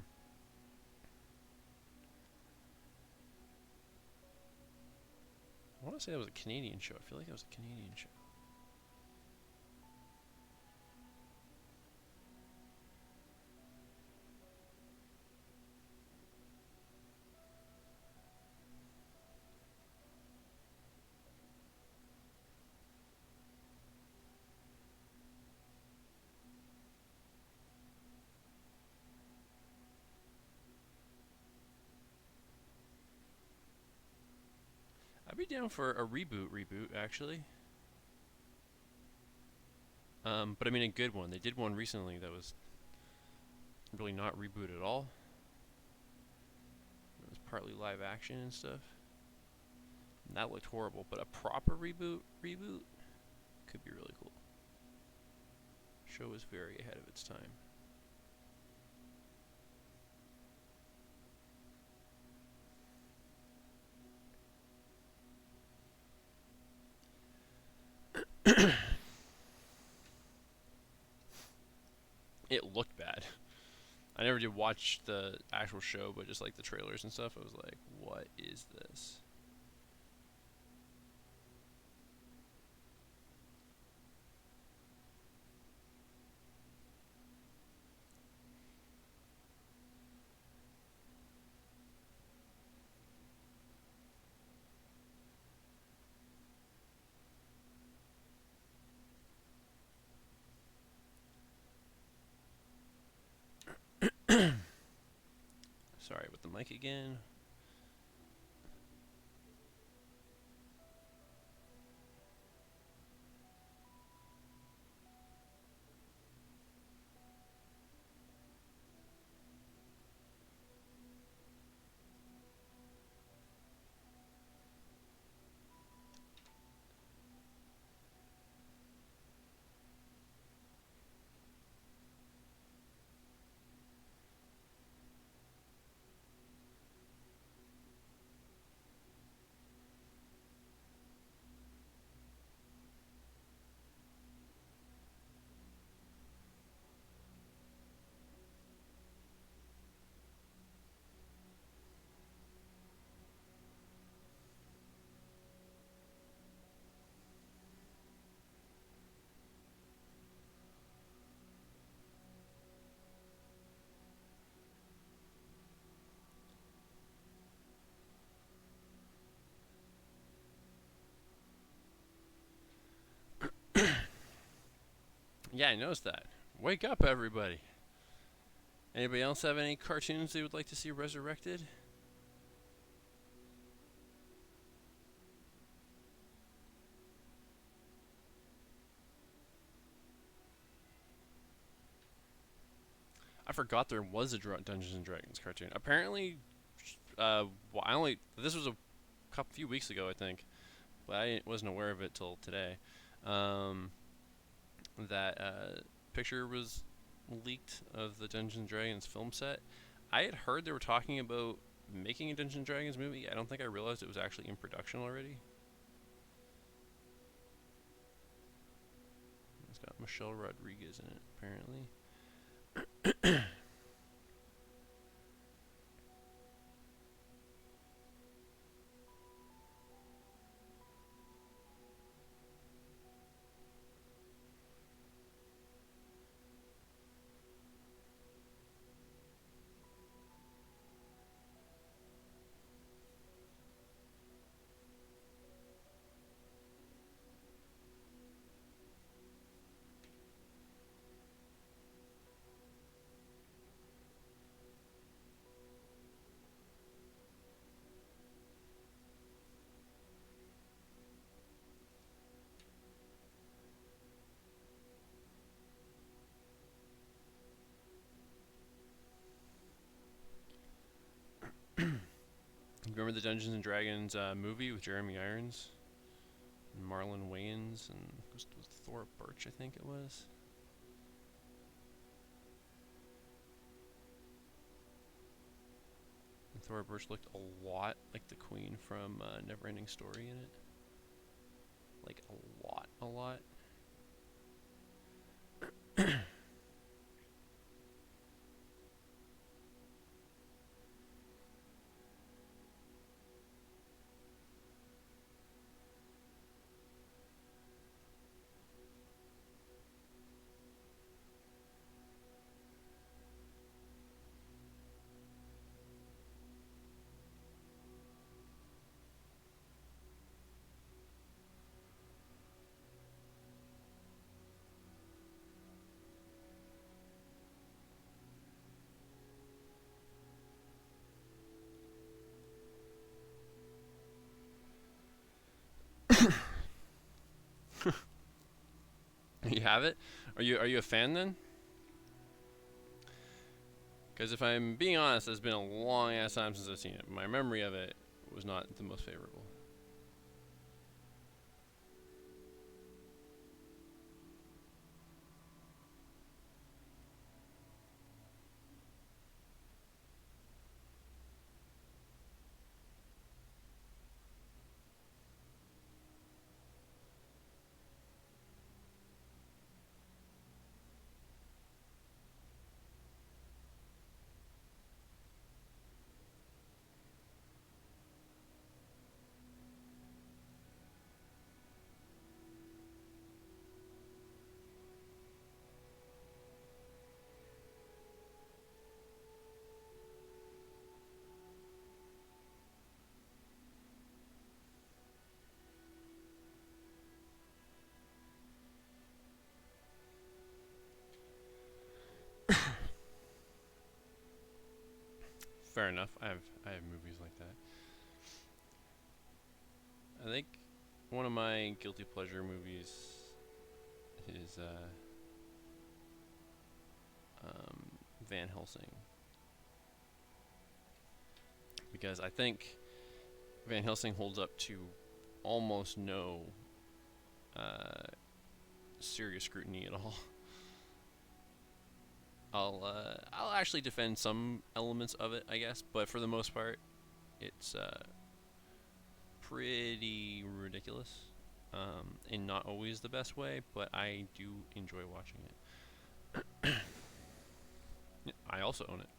[SPEAKER 1] I want to say that was a Canadian show. I feel like it was a Canadian show. I'd be down for a reboot actually. But I mean a good one. They did one recently that was really not reboot at all. It was partly live action and stuff. And that looked horrible, but a proper reboot could be really cool. Show was very ahead of its time. It looked bad. I never did watch the actual show, but just like the trailers and stuff, I was like, what is this? Sorry with the mic again. Yeah, I noticed that. Wake up, everybody. Anybody else have any cartoons they would like to see resurrected? I forgot there was a Dungeons and Dragons cartoon. Apparently, I only this was a couple few weeks ago, I think, but I wasn't aware of it till today. Um, that picture was leaked of the Dungeons and Dragons film set. I had heard they were talking about making a Dungeons and Dragons movie. I don't think I realized it was actually in production already. It's got Michelle Rodriguez in it, apparently. Remember the Dungeons and Dragons movie with Jeremy Irons and Marlon Wayans and was Thora Birch, I think it was. And Thora Birch looked a lot like the Queen from Neverending Story in it. Like a lot, a lot. You have it? Are you a fan then? Because if I'm being honest, it's been a long ass time since I've seen it. My memory of it was not the most favorable. Fair enough. I have movies like that. I think one of my guilty pleasure movies is Van Helsing, because I think Van Helsing holds up to almost no uh, serious scrutiny at all. I'll actually defend some elements of it, I guess, but for the most part, it's pretty ridiculous, in not always the best way. But I do enjoy watching it. Yeah, I also own it.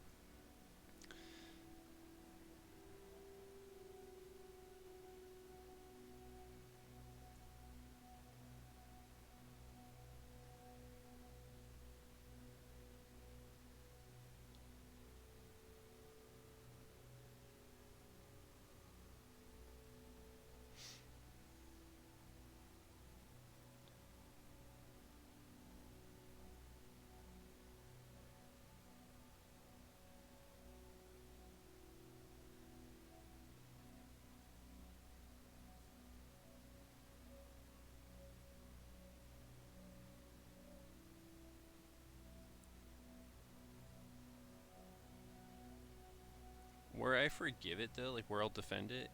[SPEAKER 1] I forgive it though, like where I'll defend it,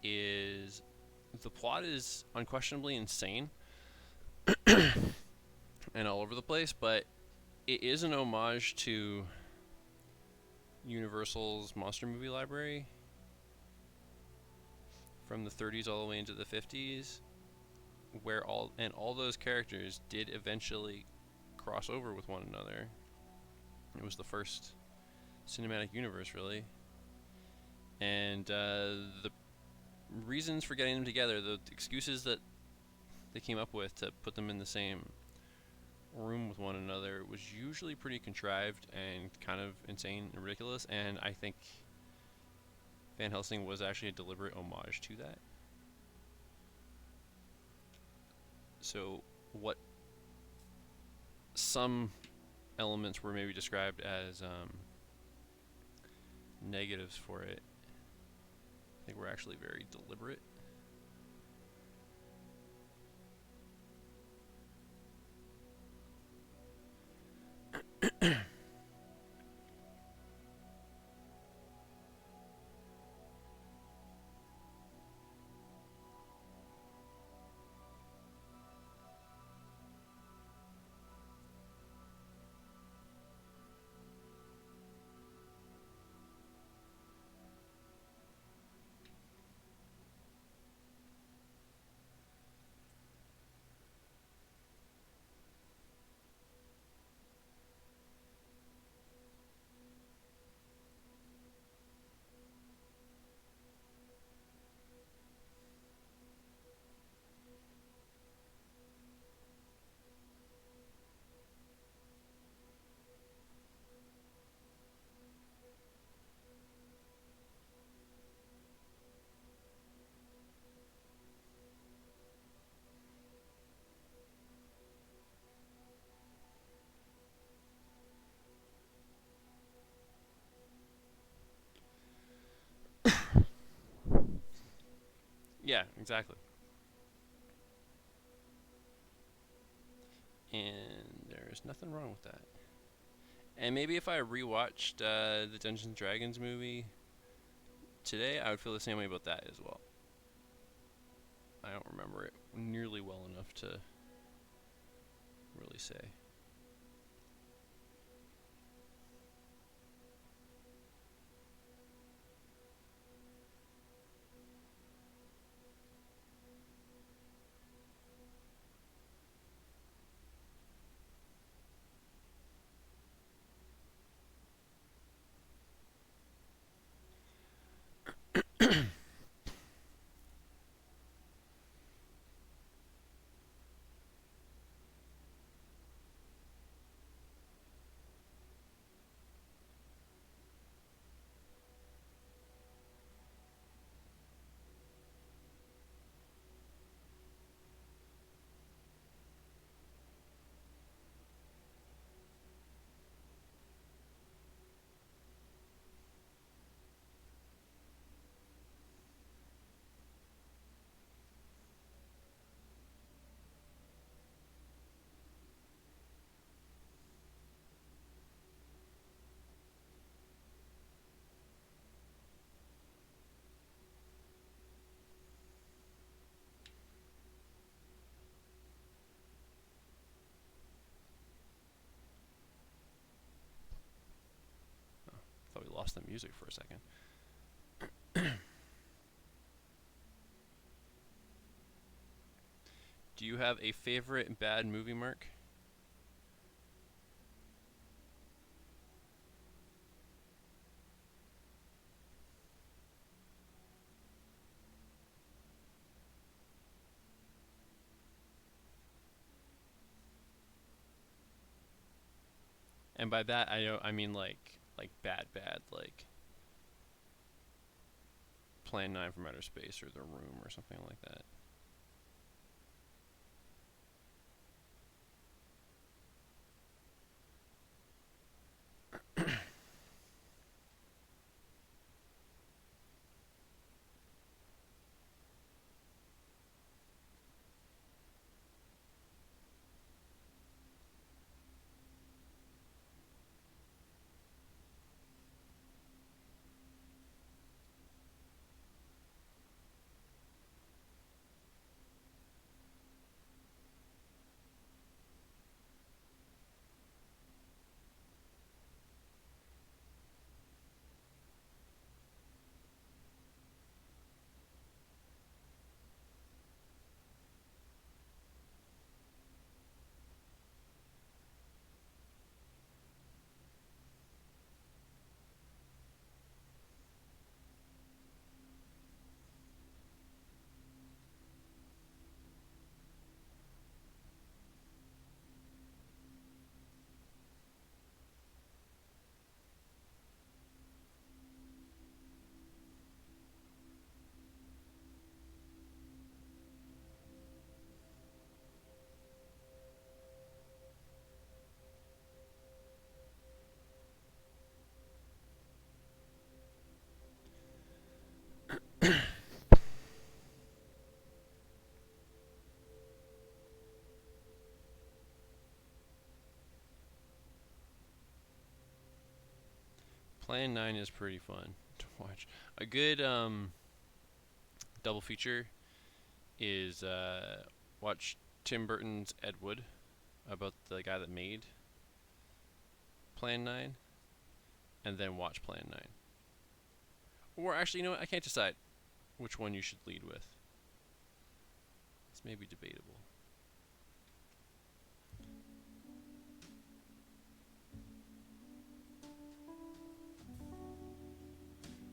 [SPEAKER 1] is the plot is unquestionably insane and all over the place, but it is an homage to Universal's monster movie library from the 30s all the way into the 50s, where all those characters did eventually cross over with one another. It was the first cinematic universe, really, and the reasons for getting them together, the excuses that they came up with to put them in the same room with one another, was usually pretty contrived and kind of insane and ridiculous, and I think Van Helsing was actually a deliberate homage to that. So what some elements were maybe described as negatives for it, I think were actually very deliberate. Yeah, exactly. And there's nothing wrong with that. And maybe if I rewatched the Dungeons and Dragons movie today, I would feel the same way about that as well. I don't remember it nearly well enough to really say. Thought we lost the music for a second. Do you have a favorite bad movie, Mark? And by that I mean like bad, like Plan 9 from Outer Space or The Room or something like that.
[SPEAKER 2] Plan 9 is pretty fun to watch. A good double feature is watch Tim Burton's Ed Wood, about the guy that made Plan 9, and then watch Plan 9. Or actually, you know what? I can't decide which one you should lead with. It's maybe debatable.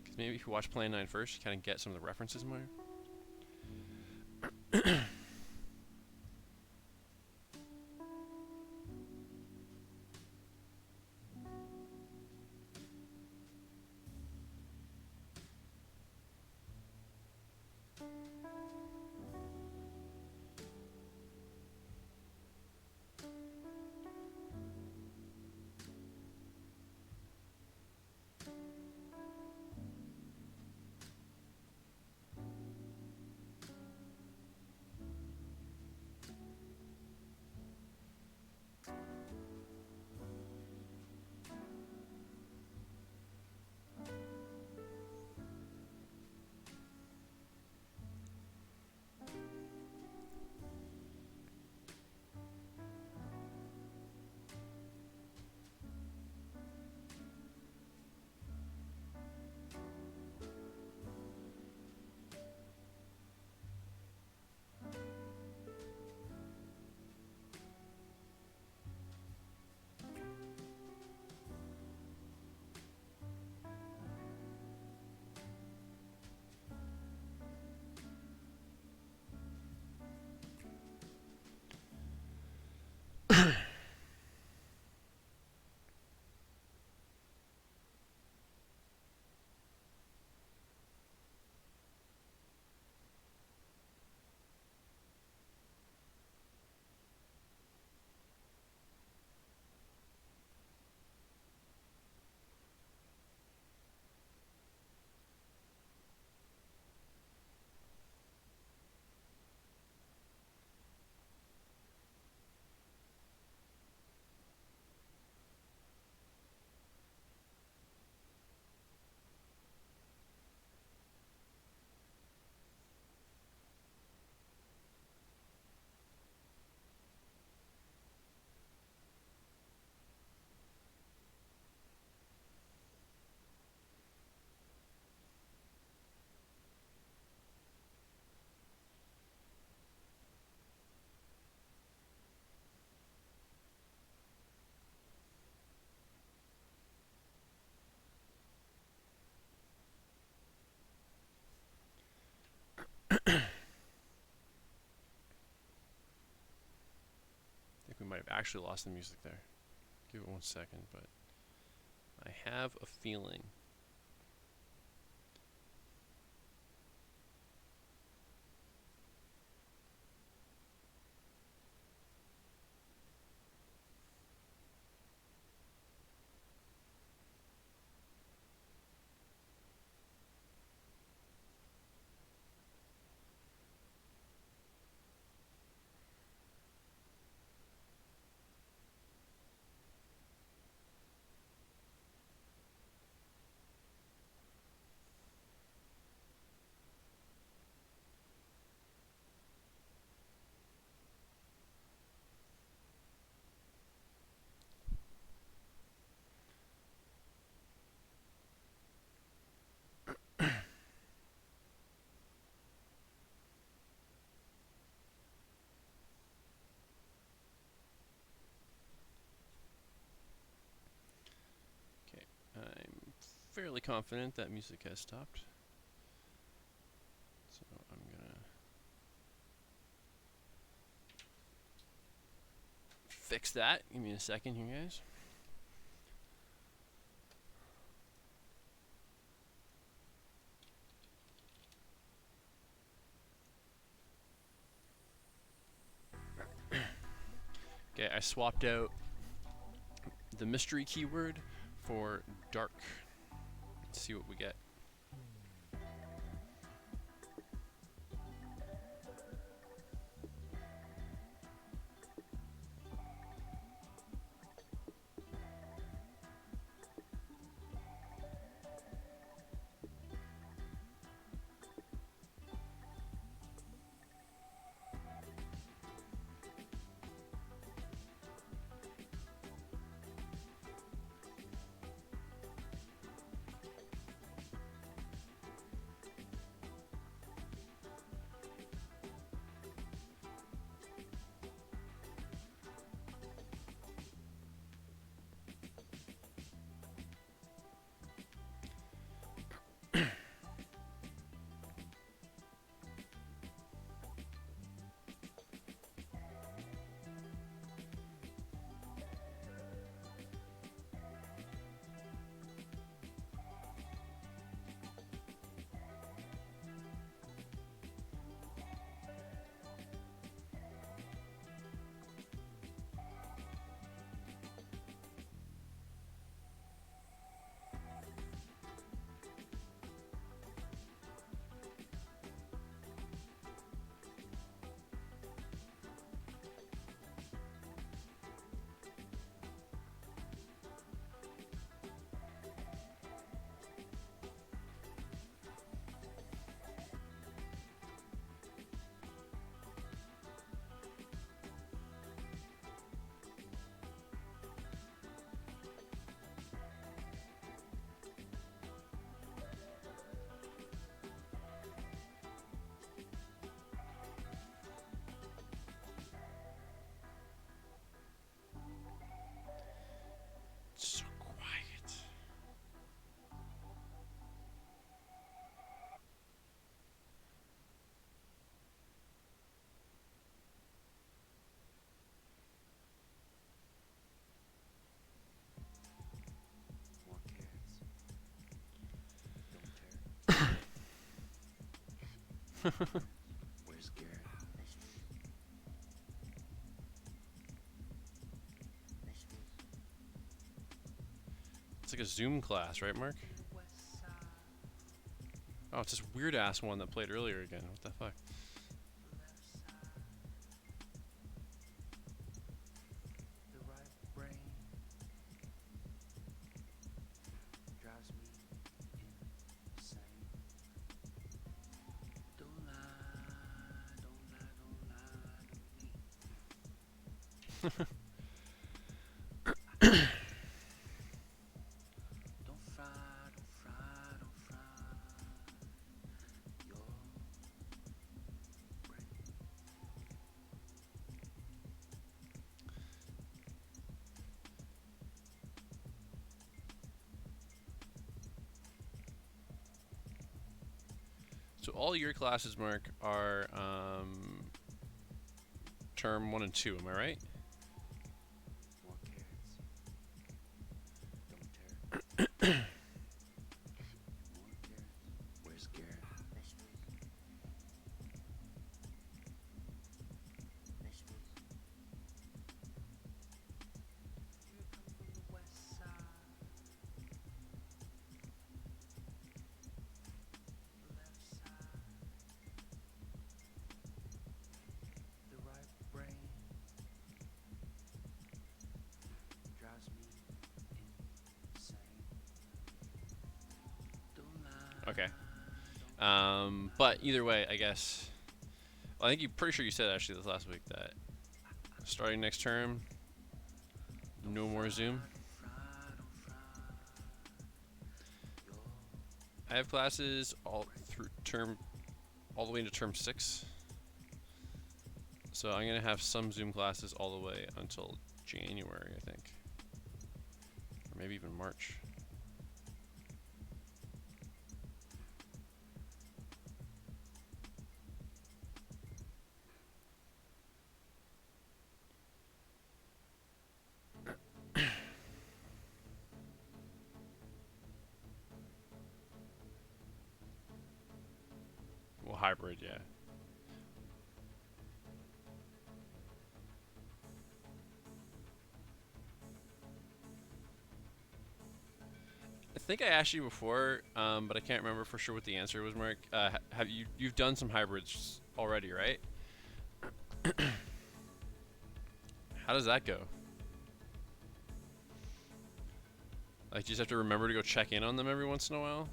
[SPEAKER 2] Because maybe if you watch Plan 9 first, you kind of get some of the references more. I think we might have actually lost the music there. Give it 1 second, but I have a feeling. Okay, I'm fairly confident that music has stopped. So I'm gonna fix that. Give me a second here, guys. Okay, I swapped out the mystery keyword for dark. Let's see what we get. It's like a Zoom class, right, Mark? Oh, it's this weird ass one that played earlier again. What the fuck? So all your classes, Mark, are term 1 and 2. Am I right? Okay. But either way, I guess. Well, I think you're pretty sure you said actually this last week that starting next term, no more Zoom. I have classes all through term, all the way into term 6. So I'm gonna have some Zoom classes all the way until January, I think, or maybe even March. Well, hybrid, yeah. I think I asked you before, but I can't remember for sure what the answer was, Mark. Have you've done some hybrids already, right? How does that go? Like, you just have to remember to go check in on them every once in a while?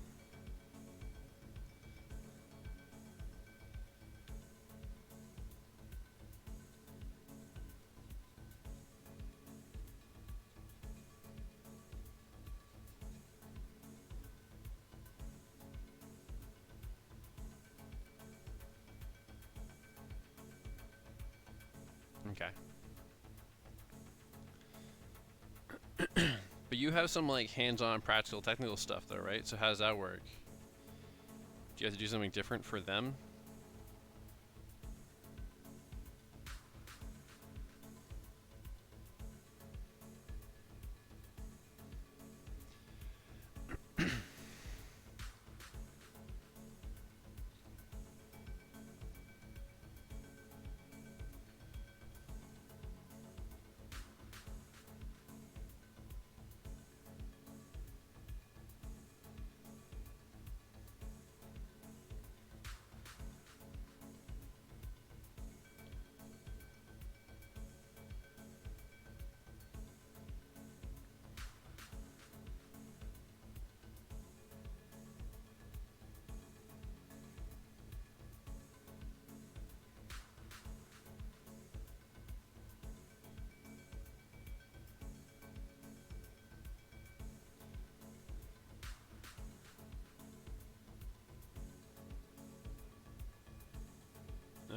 [SPEAKER 2] Okay. But you have some like hands-on practical technical stuff though, right? So how does that work? Do you have to do something different for them?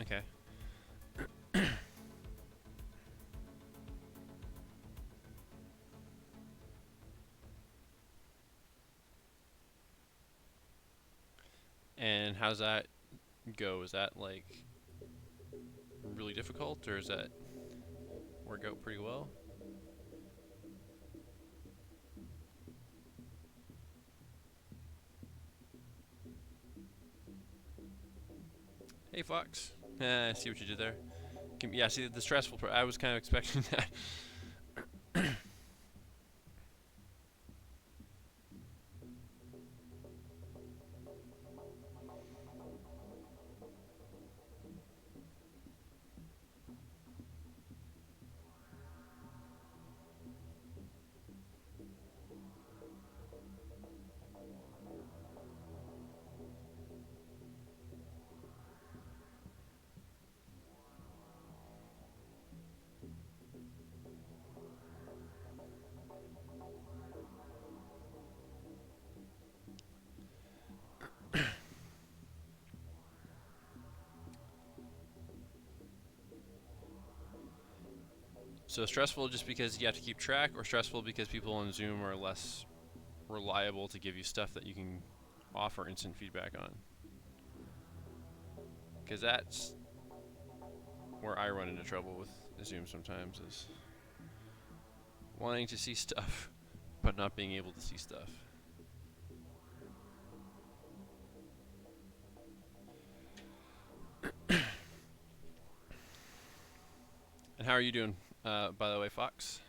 [SPEAKER 2] Okay. And how's that go? Is that like really difficult, or does that work out pretty well? Hey, Fox. I see what you did there. Yeah, see the stressful part. I was kind of expecting that. So stressful just because you have to keep track, or stressful because people on Zoom are less reliable to give you stuff that you can offer instant feedback on? Because that's where I run into trouble with Zoom sometimes, is wanting to see stuff but not being able to see stuff. And how are you doing, by the way, Fox?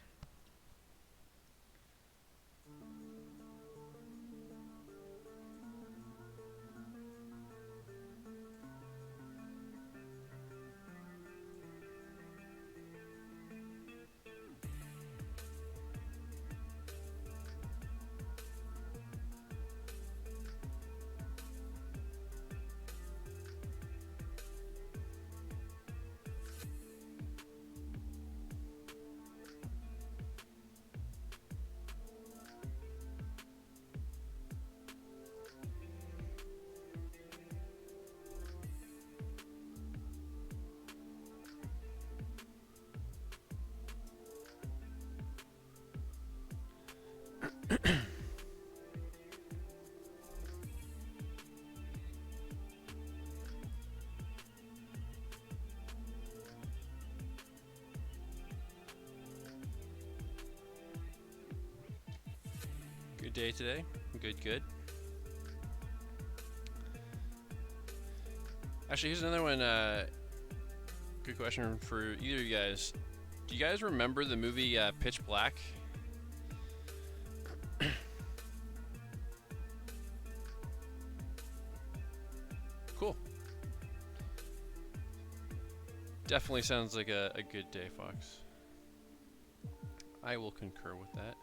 [SPEAKER 2] Good day today. Good, good. Actually, here's another one. Good question for either of you guys. Do you guys remember the movie Pitch Black? Cool. Definitely sounds like a good day, Fox. I will concur with that.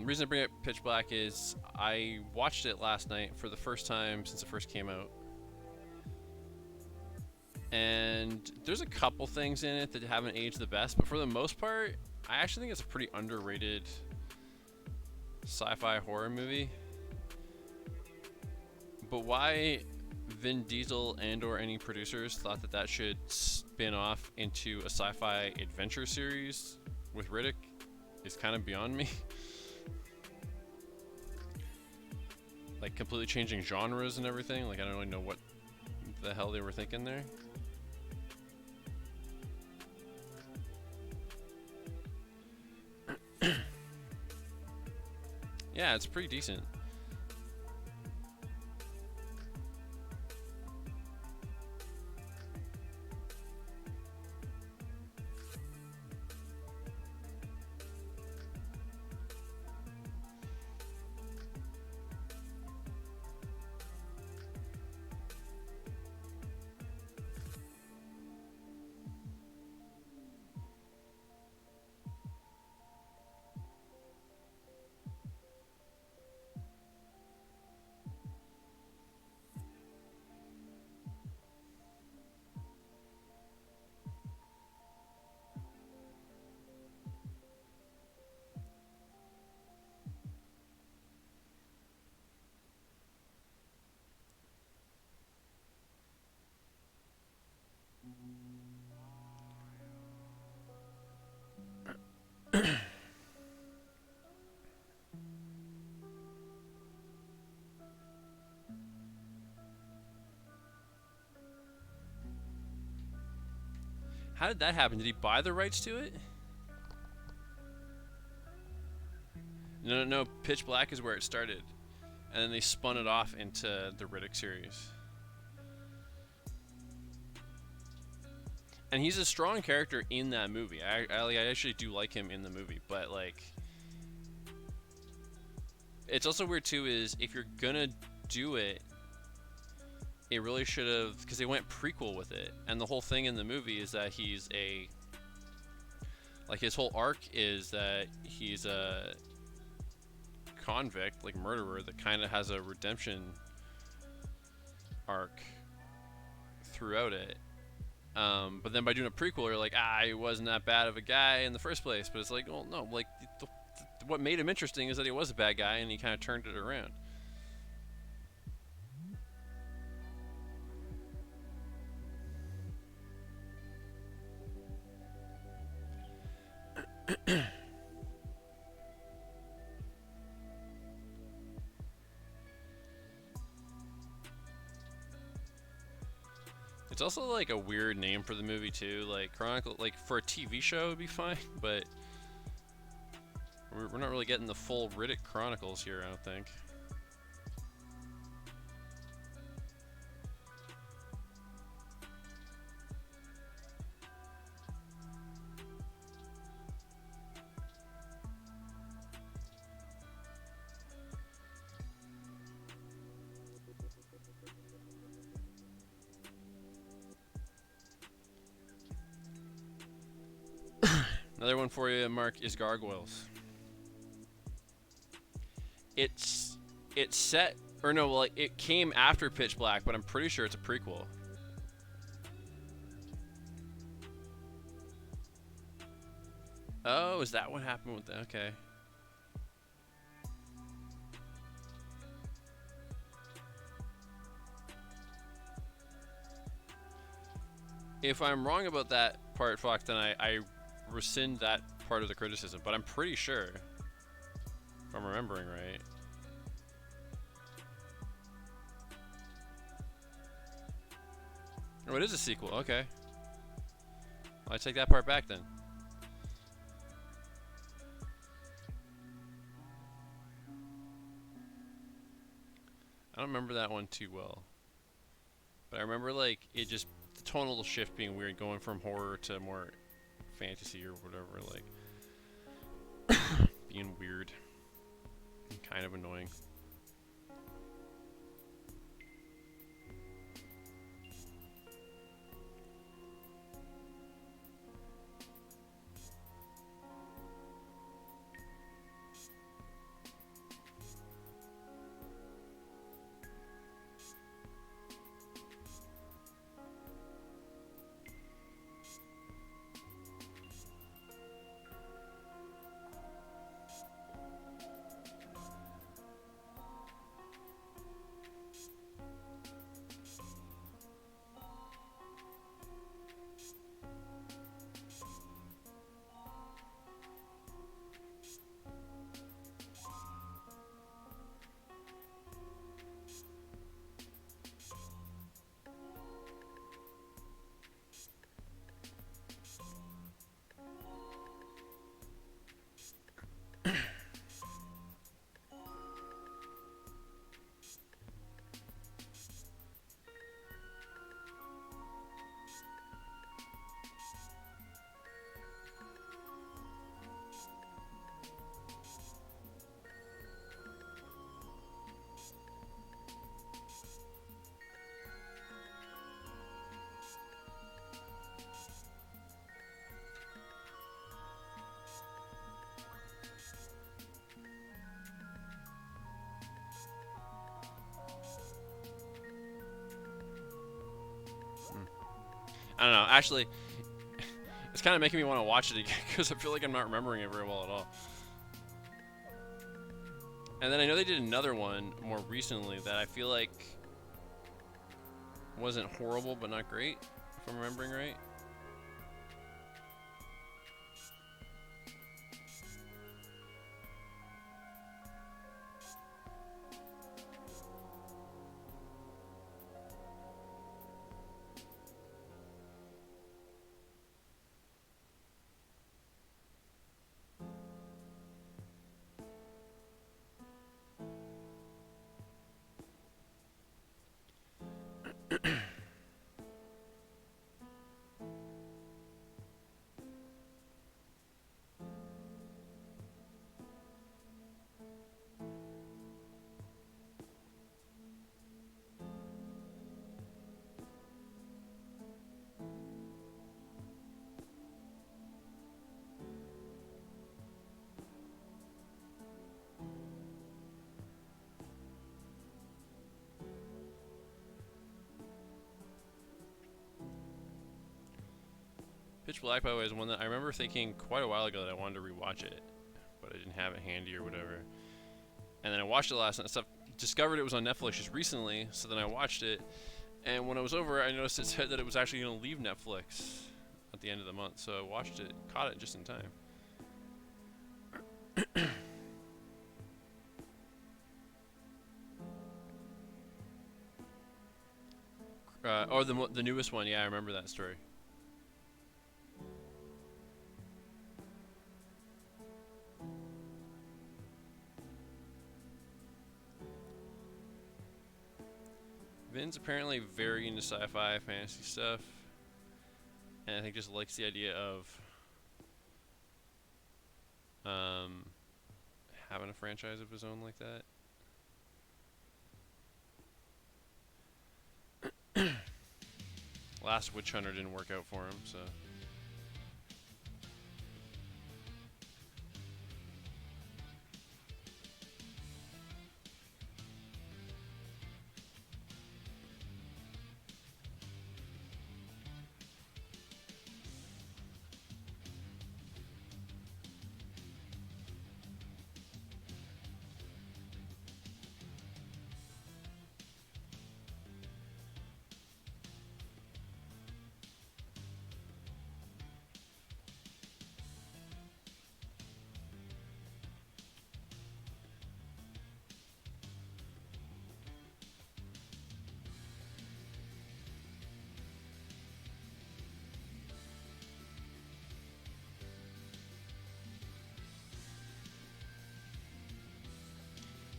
[SPEAKER 2] Reason I bring up Pitch Black is I watched it last night for the first time since it first came out. And there's a couple things in it that haven't aged the best, but for the most part, I actually think it's a pretty underrated sci-fi horror movie. But why Vin Diesel and or any producers thought that that should spin off into a sci-fi adventure series with Riddick is kind of beyond me. Like completely changing genres and everything. Like I don't really know what the hell they were thinking there. Yeah, it's pretty decent. How did that happen? Did he buy the rights to it? No, no, no. Pitch Black is where it started, and then they spun it off into the Riddick series. And he's a strong character in that movie. I actually do like him in the movie, but like, it's also weird too. Is if you're gonna do it, it really should have, because they went prequel with it, and the whole thing in the movie is that he's a, like, his whole arc is that he's a convict, like murderer, that kind of has a redemption arc throughout it. But then by doing a prequel, you're like, he wasn't that bad of a guy in the first place. But it's like, well, no, like, what made him interesting is that he was a bad guy, and he kind of turned it around. It's also like a weird name for the movie too. Like Chronicle, like for a TV show, it'd be fine, but we're not really getting the full Riddick Chronicles here, I don't think. Another one for you, Mark, is Gargoyles. It's set, or no, well, it came after Pitch Black, but I'm pretty sure it's a prequel. Oh, is that what happened with that? Okay. If I'm wrong about that part, Fox, then I rescind that part of the criticism. But I'm pretty sure, if I'm remembering right. Oh, it is a sequel. Okay. Well, I take that part back then. I don't remember that one too well. But I remember, like, it just, the tonal shift being weird, going from horror to more fantasy or whatever, like, being weird and kind of annoying. I don't know. Actually, it's kind of making me want to watch it again because I feel like I'm not remembering it very well at all. And then I know they did another one more recently that I feel like wasn't horrible but not great, if I'm remembering right. Pitch Black, by the way, is one that I remember thinking quite a while ago that I wanted to rewatch it, but I didn't have it handy or whatever. And then I watched it last night. Stuff discovered it was on Netflix just recently, so then I watched it. And when I was over, I noticed it said that it was actually going to leave Netflix at the end of the month. So I watched it, caught it just in time. The newest one, yeah, I remember that story. Vin's apparently very into sci-fi, fantasy stuff, and I think just likes the idea of having a franchise of his own like that. Last Witch Hunter didn't work out for him, so.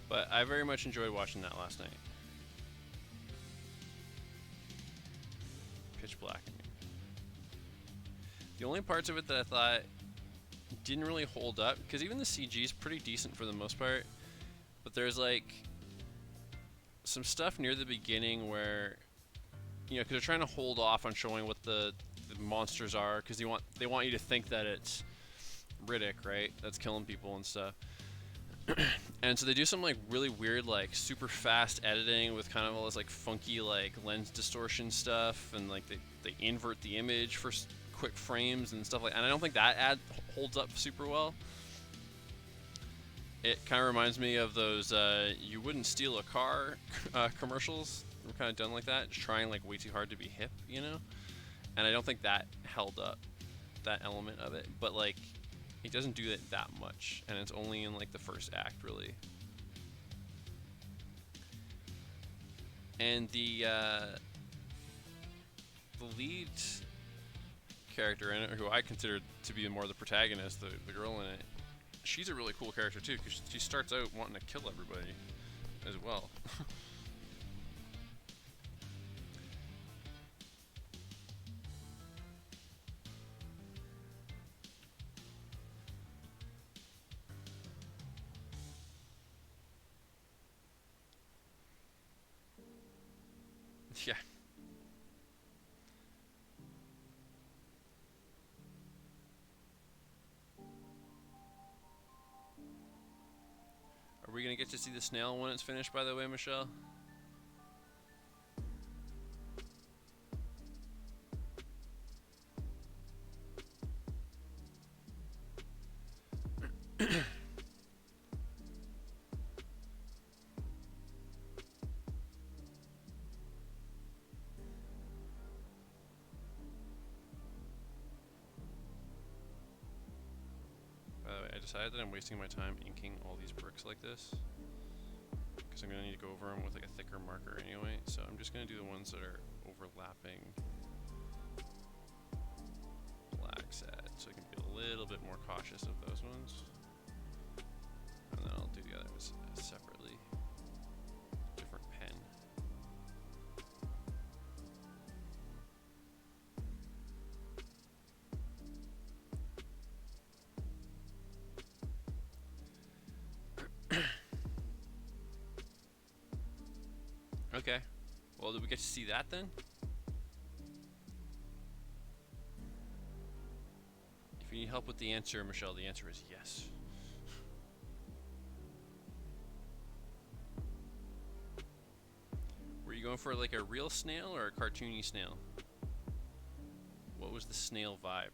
[SPEAKER 2] But I very much enjoyed watching that last night. Pitch Black, I mean. The only parts of it that I thought didn't really hold up, because even the CG is pretty decent for the most part, but there's like some stuff near the beginning where, you know, because they're trying to hold off on showing what the monsters are, because they want you to think that it's Riddick, right? That's killing people and stuff. And so they do some like really weird, like super fast editing with kind of all this like funky like lens distortion stuff, and like they invert the image for quick frames and stuff like. And I don't think that ad holds up super well. It kind of reminds me of those "you wouldn't steal a car" commercials. We're kind of done like that, just trying like way too hard to be hip, you know. And I don't think that held up, that element of it. But like, it doesn't do it that much, and it's only in like the first act, really. And the lead character in it, who I consider to be more the protagonist, the girl in it, she's a really cool character too, because she starts out wanting to kill everybody as well. Yeah. Are we gonna get to see the snail when it's finished, by the way, Michelle? By the way, I decided that I'm wasting my time inking all these bricks like this, because I'm going to need to go over them with like a thicker marker anyway, so I'm just going to do the ones that are overlapping Blacksad, so I can be a little bit more cautious of those ones. And then I'll do the others separately. Different pen. Okay. Well, did we get to see that then? If you need help with the answer, Michelle, the answer is yes. Were you going for like a real snail or a cartoony snail? What was the snail vibe?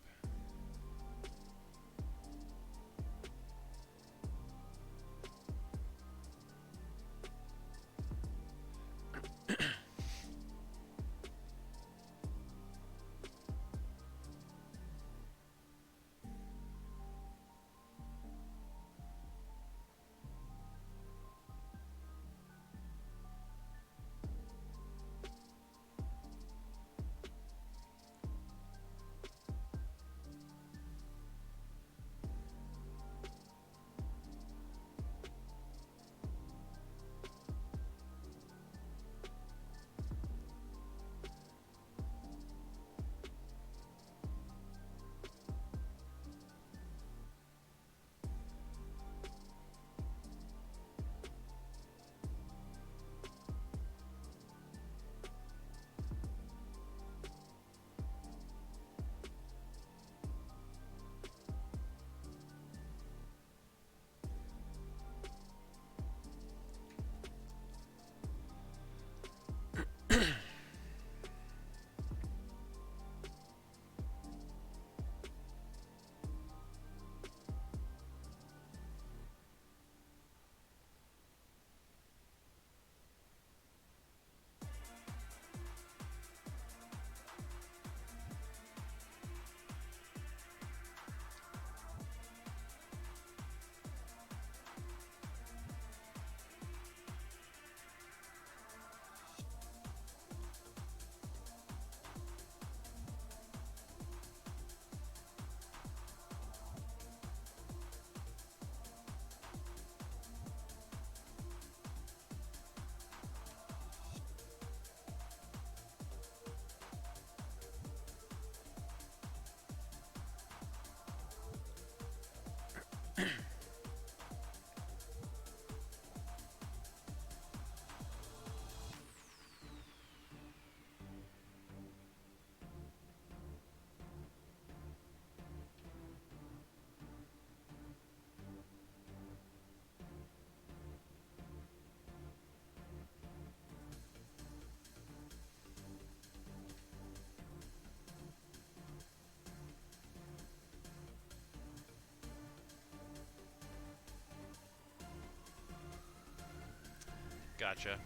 [SPEAKER 2] Gotcha.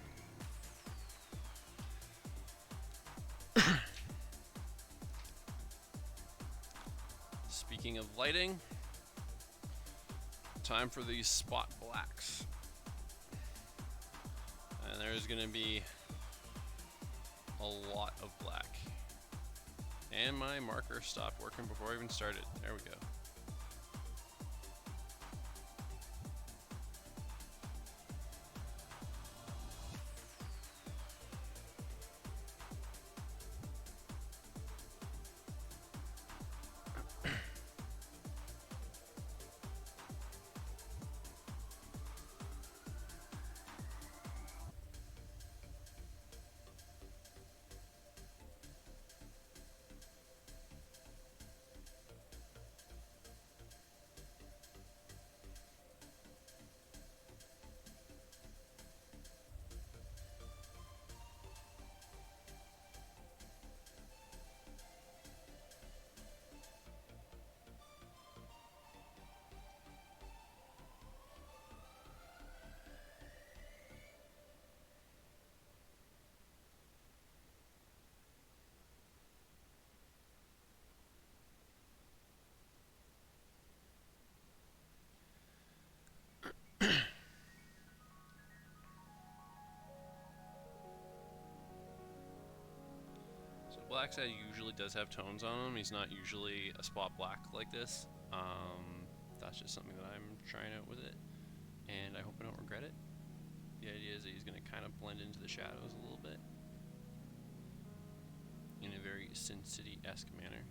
[SPEAKER 2] Speaking of lighting, time for these spot blacks. And there's gonna be a lot of black. And my marker stopped working before I even started. There we go. So Blacksad usually does have tones on him. He's not usually a spot black like this. That's just something that I'm trying out with it, and I hope I don't regret it. The idea is that he's going to kind of blend into the shadows a little bit in a very Sin City-esque manner.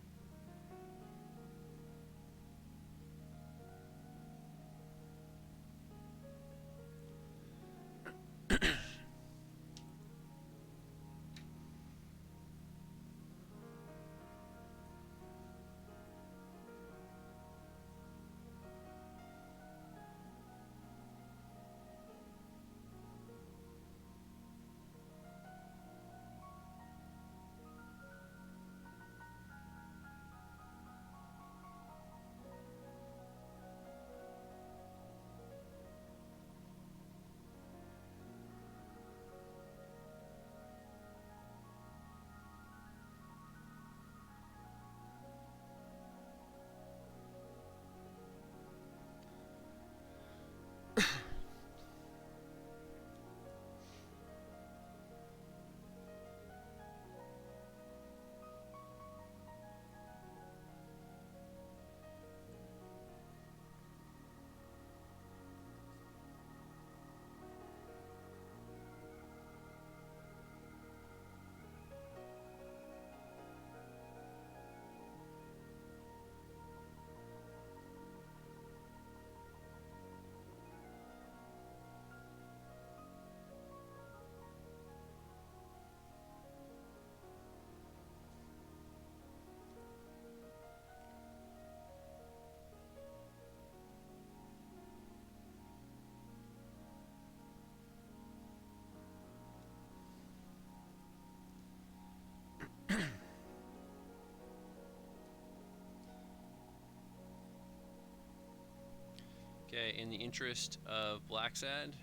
[SPEAKER 2] Okay, in the interest of Blacksad,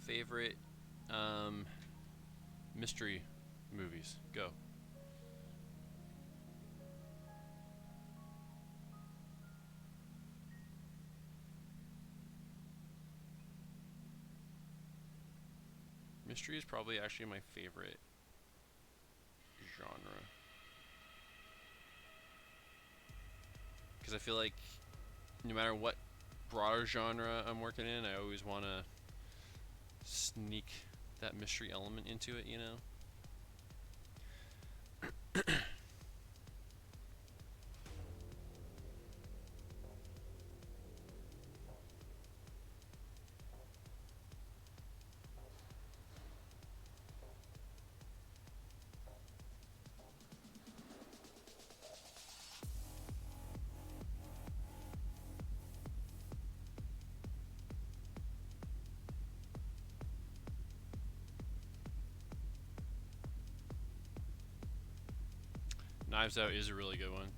[SPEAKER 2] favorite mystery movies. Go. Mystery is probably actually my favorite genre. Because I feel like no matter what broader genre I'm working in, I always want to sneak that mystery element into it, you know? Knives Out is a really good one.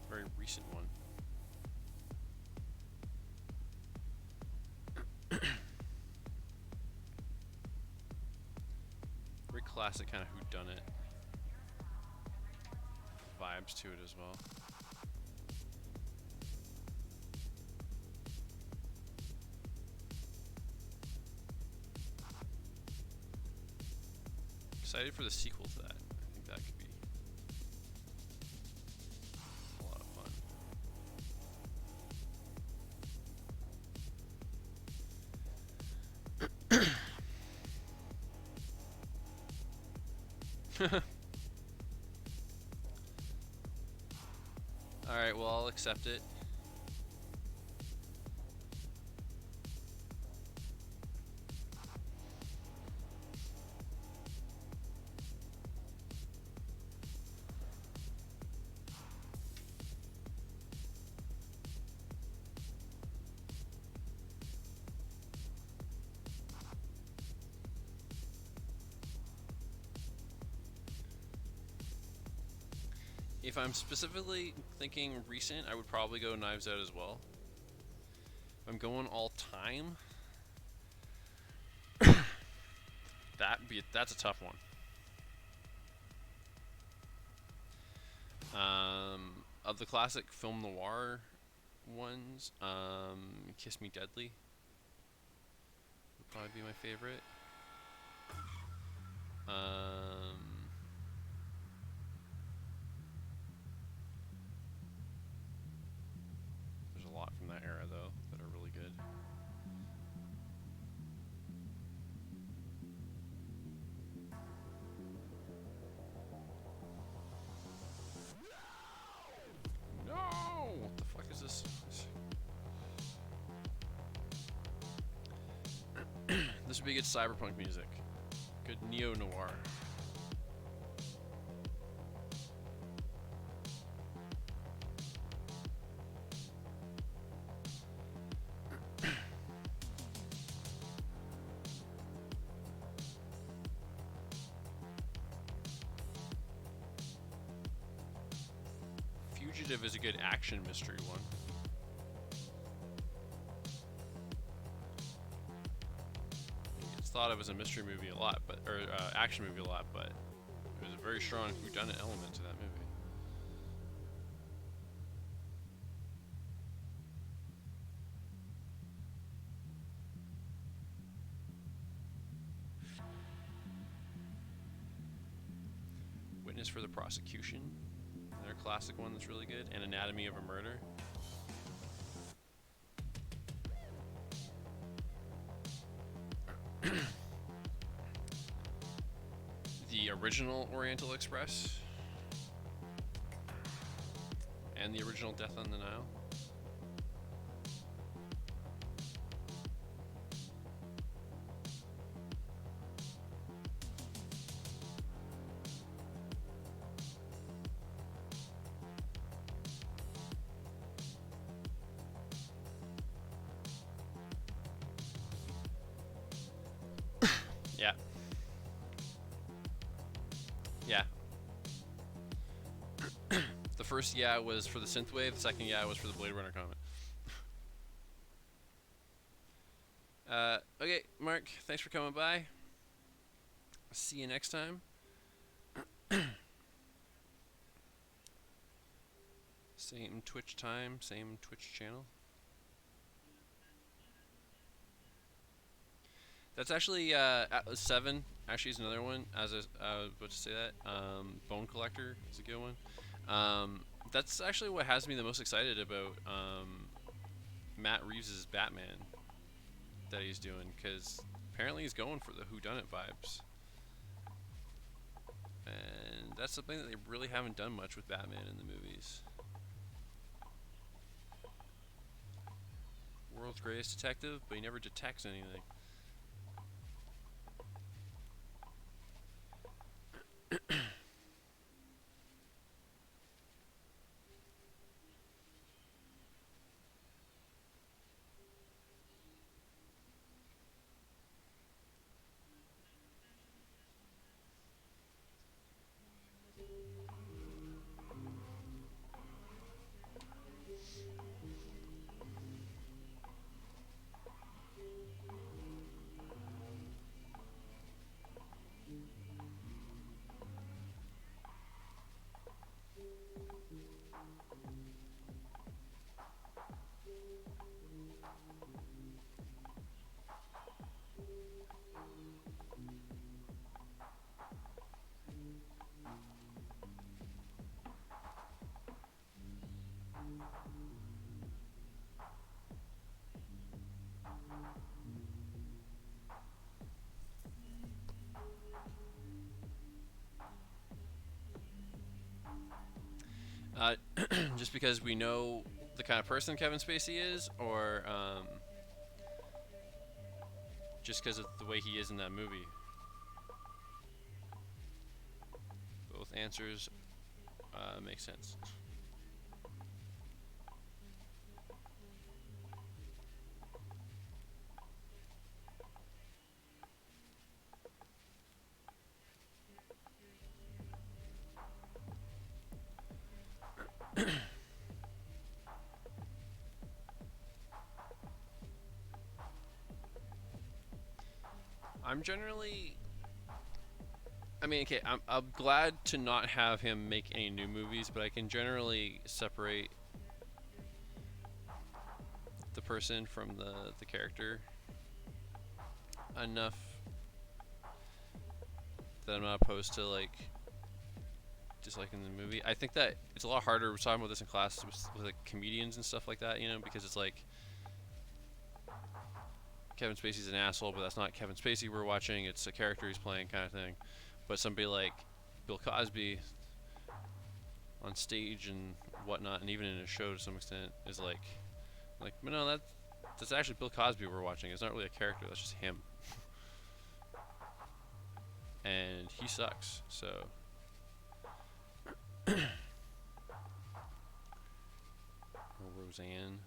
[SPEAKER 2] Very recent one. Very classic kind of whodunit vibes to it as well. Excited for the sequel to that. I think that could be a lot of fun. Alright, well, I'll accept it. If I'm specifically thinking recent, I would probably go Knives Out as well. If I'm going all time, that's a tough one. Of the classic film noir ones, Kiss Me Deadly would probably be my favorite. There's a lot from that era though that are really good. No! What the fuck is this? This would be good cyberpunk music. Good neo-noir. Fugitive is a good action mystery one. It's thought of as a mystery movie a lot, or action movie a lot, but there's a very strong whodunit element to that movie. Witness for the Prosecution, another classic one that's really good, and Anatomy of a Murder. The original Oriental Express and the original Death on the Nile. Yeah. Yeah. The first yeah was for the synthwave, the second yeah was for the Blade Runner comment. Okay, Mark, thanks for coming by. See you next time. Same Twitch time, same Twitch channel. That's actually Atlas 7. Actually, is another one. I was about to say that. Bone Collector is a good one. That's actually what has me the most excited about Matt Reeves' Batman that he's doing, because apparently he's going for the whodunit vibes. And that's something that they really haven't done much with Batman in the movies. World's greatest detective, but he never detects anything. Uh, just because we know the kind of person Kevin Spacey is, or just because of the way he is in that movie? Both answers make sense. I'm generally, I mean, okay, I'm glad to not have him make any new movies, but I can generally separate the person from the character enough that I'm not opposed to like disliking the movie. I think that it's a lot harder. We're talking about this in class with like comedians and stuff like that, you know, because it's like Kevin Spacey's an asshole, but that's not Kevin Spacey we're watching. It's a character he's playing, kind of thing. But somebody like Bill Cosby on stage and whatnot, and even in a show to some extent, is like no, that's actually Bill Cosby we're watching. It's not really a character. That's just him, and he sucks. So Roseanne,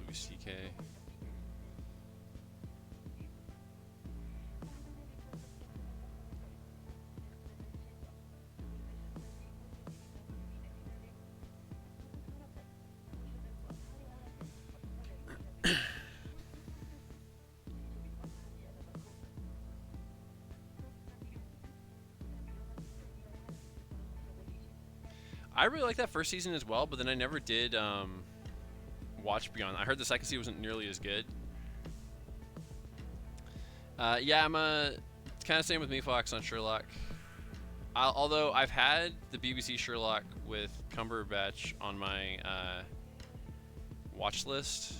[SPEAKER 2] Louis C.K. I really like that first season as well, but then I never did watch Beyond. I heard the second season wasn't nearly as good. Yeah, I'm a kind of same with me, Fox, on Sherlock. Although I've had the BBC Sherlock with Cumberbatch on my watch list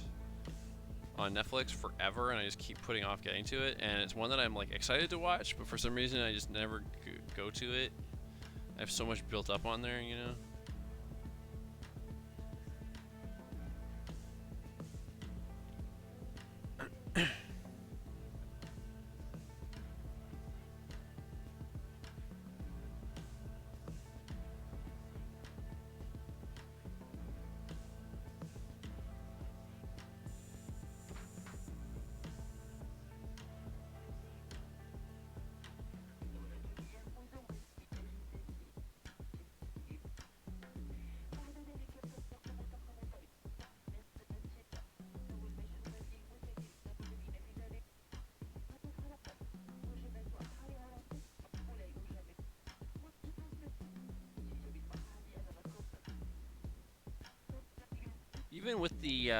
[SPEAKER 2] on Netflix forever, and I just keep putting off getting to it. And it's one that I'm like excited to watch, but for some reason I just never go to it. I have so much built up on there, you know. Even with the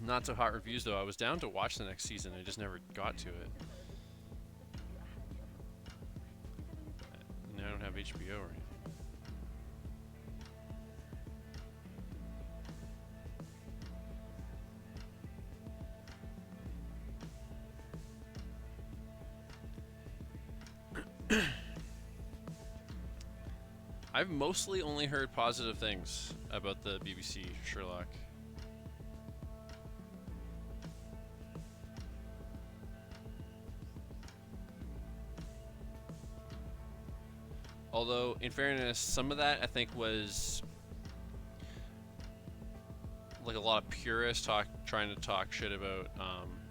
[SPEAKER 2] not so hot reviews, though, I was down to watch the next season. I just never got to it. Now I don't have HBO or anything. I've mostly only heard positive things about the BBC Sherlock. Although, in fairness, some of that I think was like a lot of purists trying to talk shit about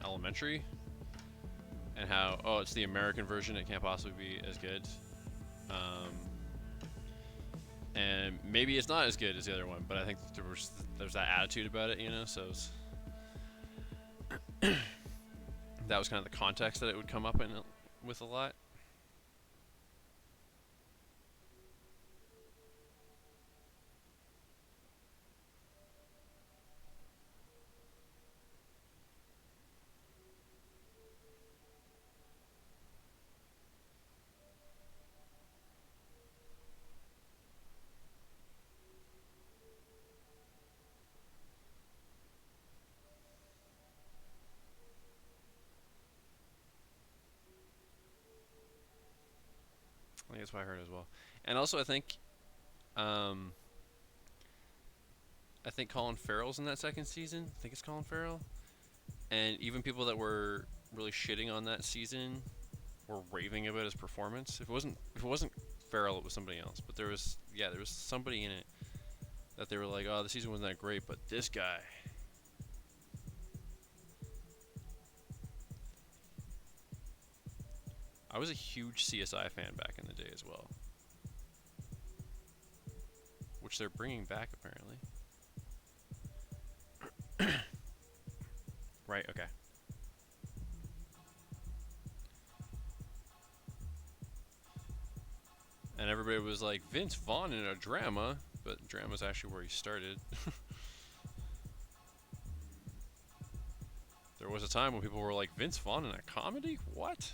[SPEAKER 2] Elementary and how it's the American version, it can't possibly be as good. Um, and maybe it's not as good as the other one, but I think there's that attitude about it, you know. So that was kind of the context that it would come up in with a lot. I think that's what I heard as well. And also, um, I think Colin Farrell's in that second season. I think it's Colin Farrell. And even people that were really shitting on that season were raving about his performance. If it wasn't Farrell, it was somebody else. But there was somebody in it that they were like, oh, the season wasn't that great, but this guy. I was a huge CSI fan back in the day as well, which they're bringing back apparently. Right. Okay. And everybody was like, Vince Vaughn in a drama, but drama's actually where he started. There was a time when people were like, Vince Vaughn in a comedy? What?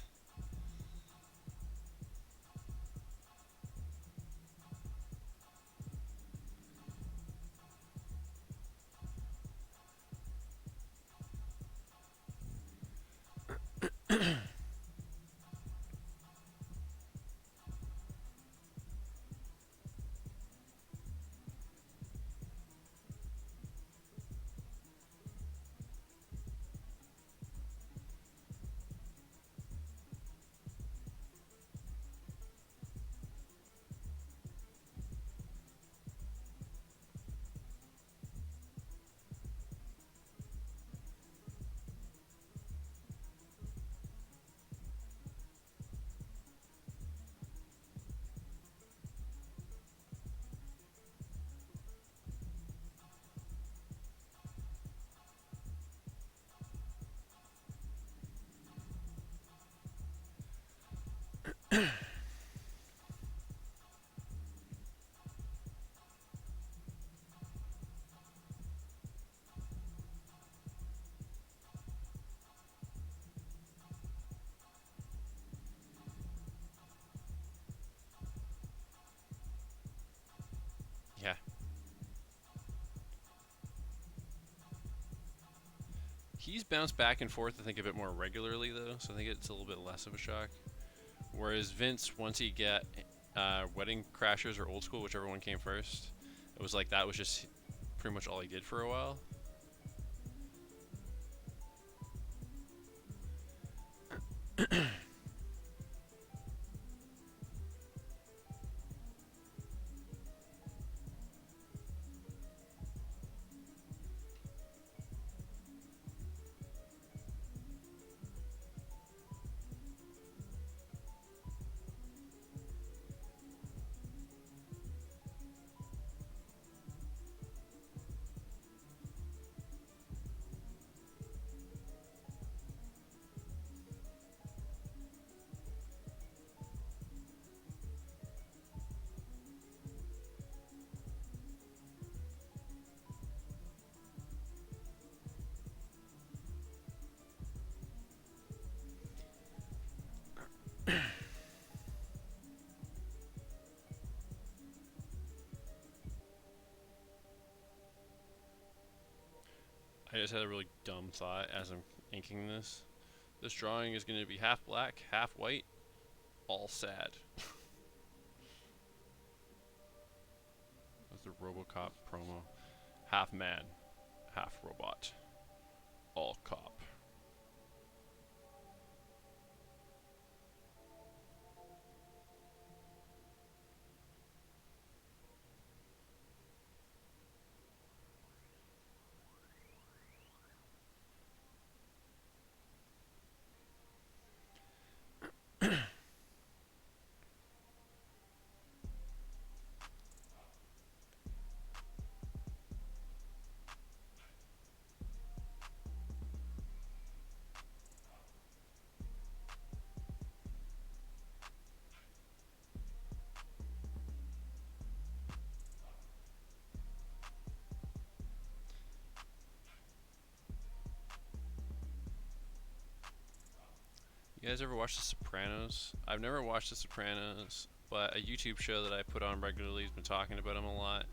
[SPEAKER 2] Yeah. He's bounced back and forth, I think, a bit more regularly, though, so I think it's a little bit less of a shock. Whereas Vince, once he got Wedding Crashers or Old School, whichever one came first, it was like that was just pretty much all he did for a while. I just had a really dumb thought as I'm inking this. This drawing is going to be half black, half white, all sad. That's the RoboCop promo. Half man, half robot, all cop. You guys ever watch The Sopranos? I've never watched The Sopranos, but a YouTube show that I put on regularly has been talking about them a lot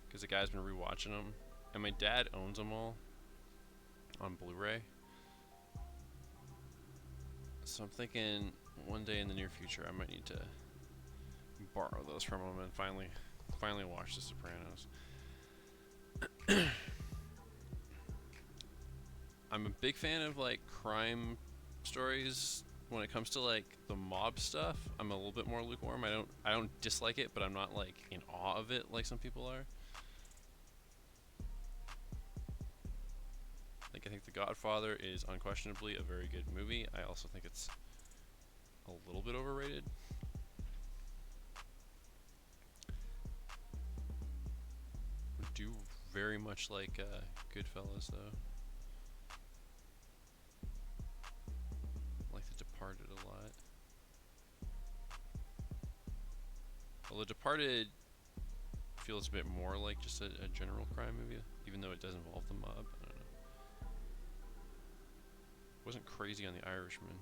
[SPEAKER 2] because the guy's been rewatching them, and my dad owns them all on Blu-ray. So I'm thinking one day in the near future I might need to borrow those from him and finally watch The Sopranos. I'm a big fan of like crime stories. When it comes to like the mob stuff, I'm a little bit more lukewarm. I don't dislike it, but I'm not like in awe of it like some people are. Like I think The Godfather is unquestionably a very good movie. I also think it's a little bit overrated. I do very much like Goodfellas though. I like The Departed a lot. Well, The Departed feels a bit more like just a general crime movie, even though it does involve the mob. I don't know. Wasn't crazy on The Irishman.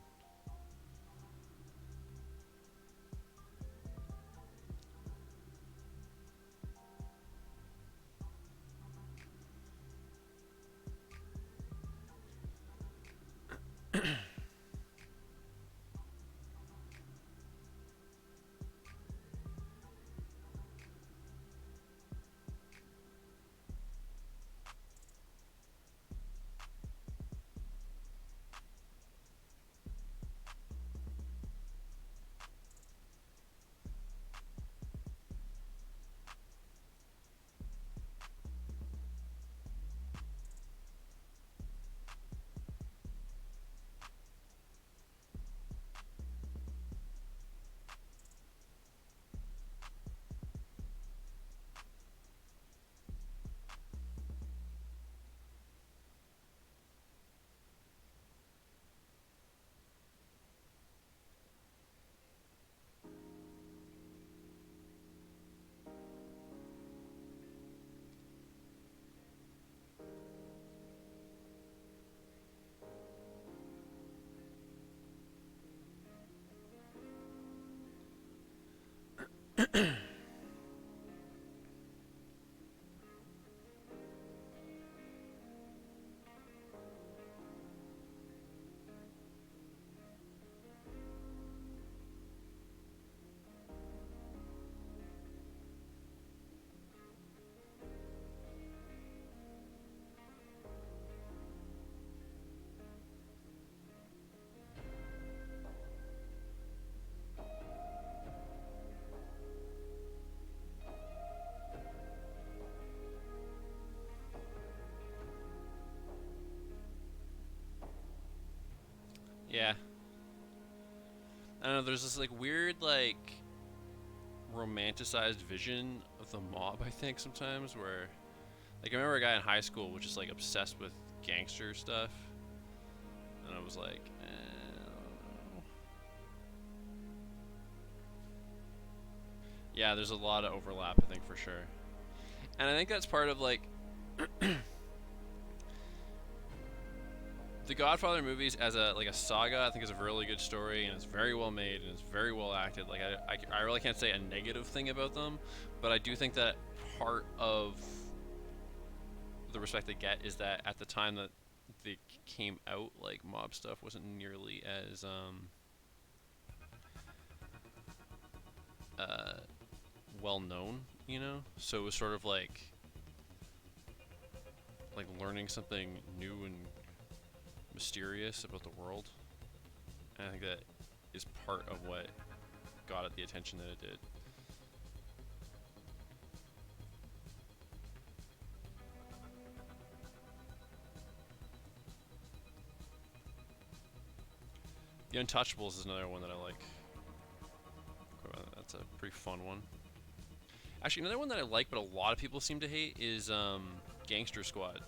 [SPEAKER 2] Yeah, I don't know. There's this like weird like romanticized vision of the mob. I think sometimes where like I remember a guy in high school was just like obsessed with gangster stuff, and I was like, I don't know. Yeah, there's a lot of overlap. I think for sure, and I think that's part of like the Godfather movies as a like a saga. I think is a really good story, and it's very well made and it's very well acted. Like I really can't say a negative thing about them, but I do think that part of the respect they get is that at the time that they came out, like mob stuff wasn't nearly as uh, well known, you know. So it was sort of like learning something new and mysterious about the world, and I think that is part of what got it the attention that it did. The Untouchables is another one that I like. That's a pretty fun one. Actually, another one that I like, but a lot of people seem to hate, is Gangster Squad.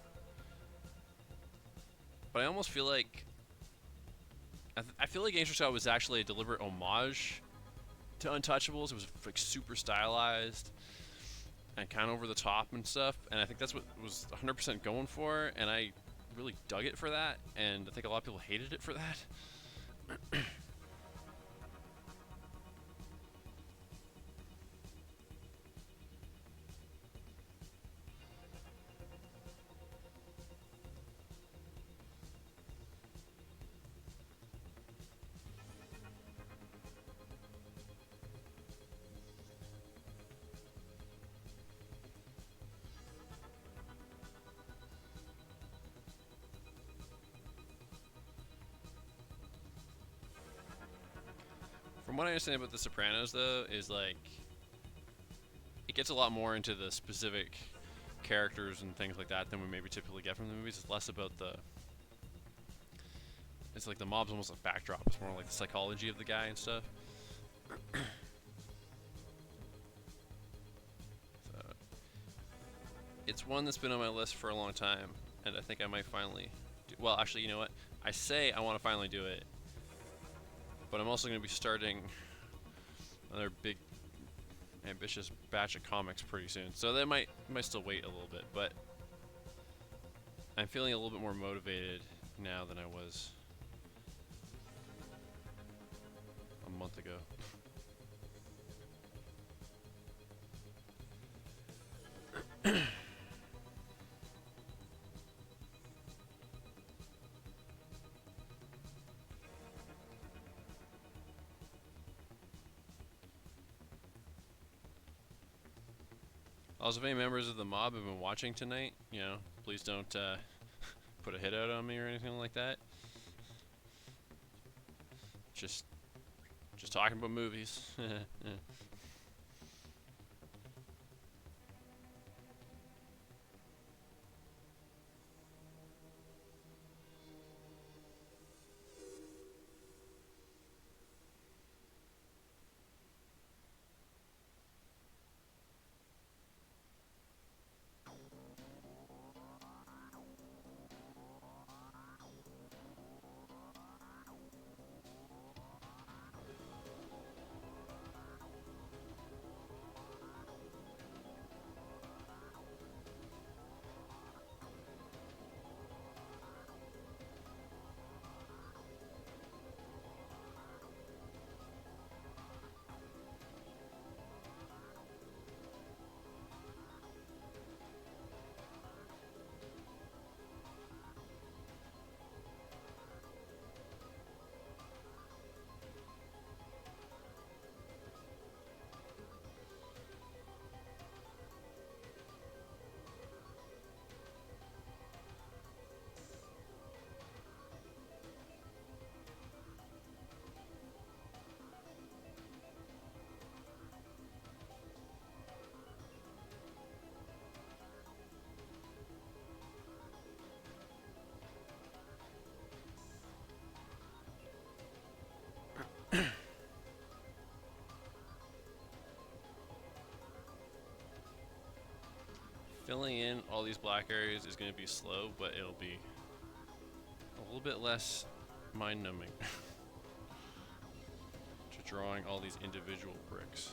[SPEAKER 2] But I almost feel like I feel like Gangster Squad was actually a deliberate homage to Untouchables. It was like super stylized and kind of over the top and stuff, and I think that's what was 100% going for, and I really dug it for that, and I think a lot of people hated it for that. From what I understand about The Sopranos, though, is like it gets a lot more into the specific characters and things like that than we maybe typically get from the movies. It's less about the. It's like the mob's almost a backdrop. It's more like the psychology of the guy and stuff. So it's one that's been on my list for a long time, and I think I might finally. Well, actually, you know what? I say I want to finally do it, but I'm also going to be starting another big, ambitious batch of comics pretty soon. So that might still wait a little bit, but I'm feeling a little bit more motivated now than I was a month ago. Also, if any members of the mob have been watching tonight, please don't put a hit out on me or anything like that. Just talking about movies. Filling in all these black areas is going to be slow, but it'll be a little bit less mind-numbing to drawing all these individual bricks.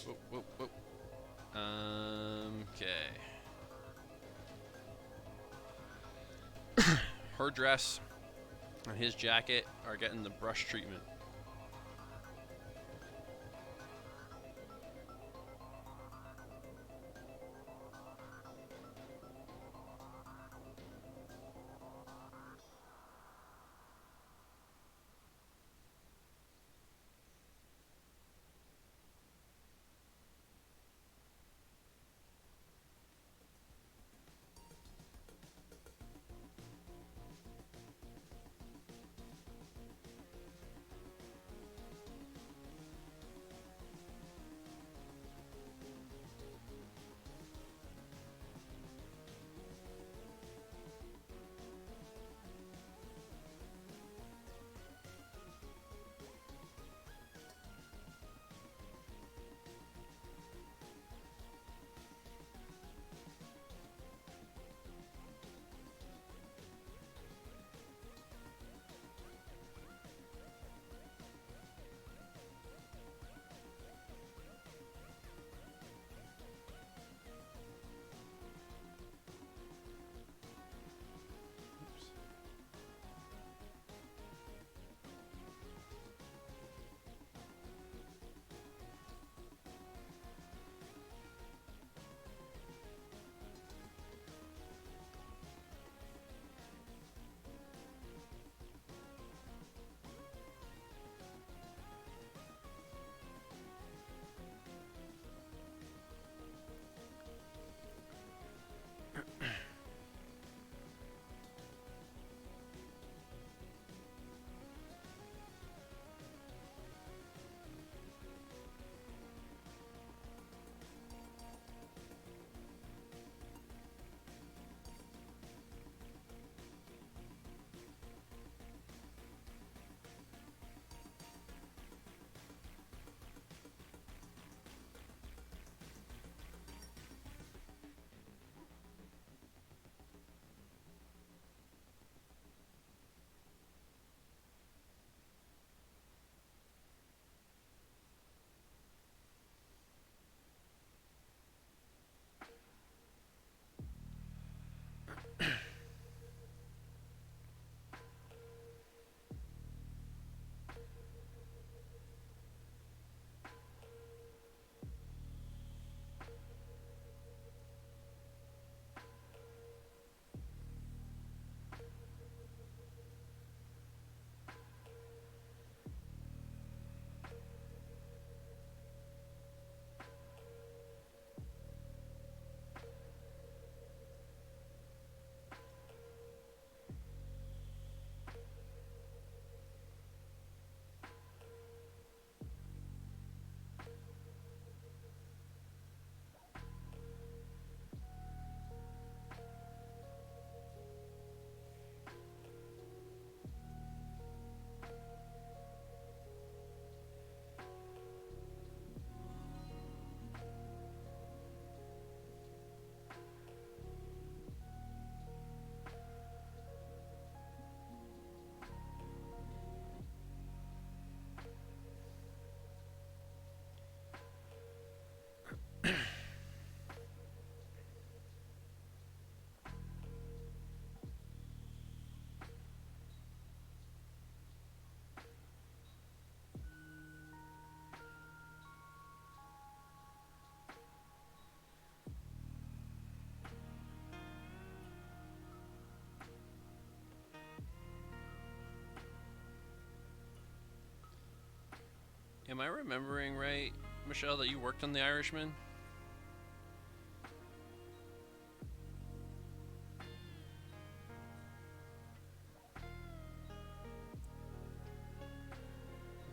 [SPEAKER 2] Whoop, whoop, whoop. Okay. Her dress and his jacket are getting the brush treatment. Am I remembering right, Michelle, that you worked on The Irishman? I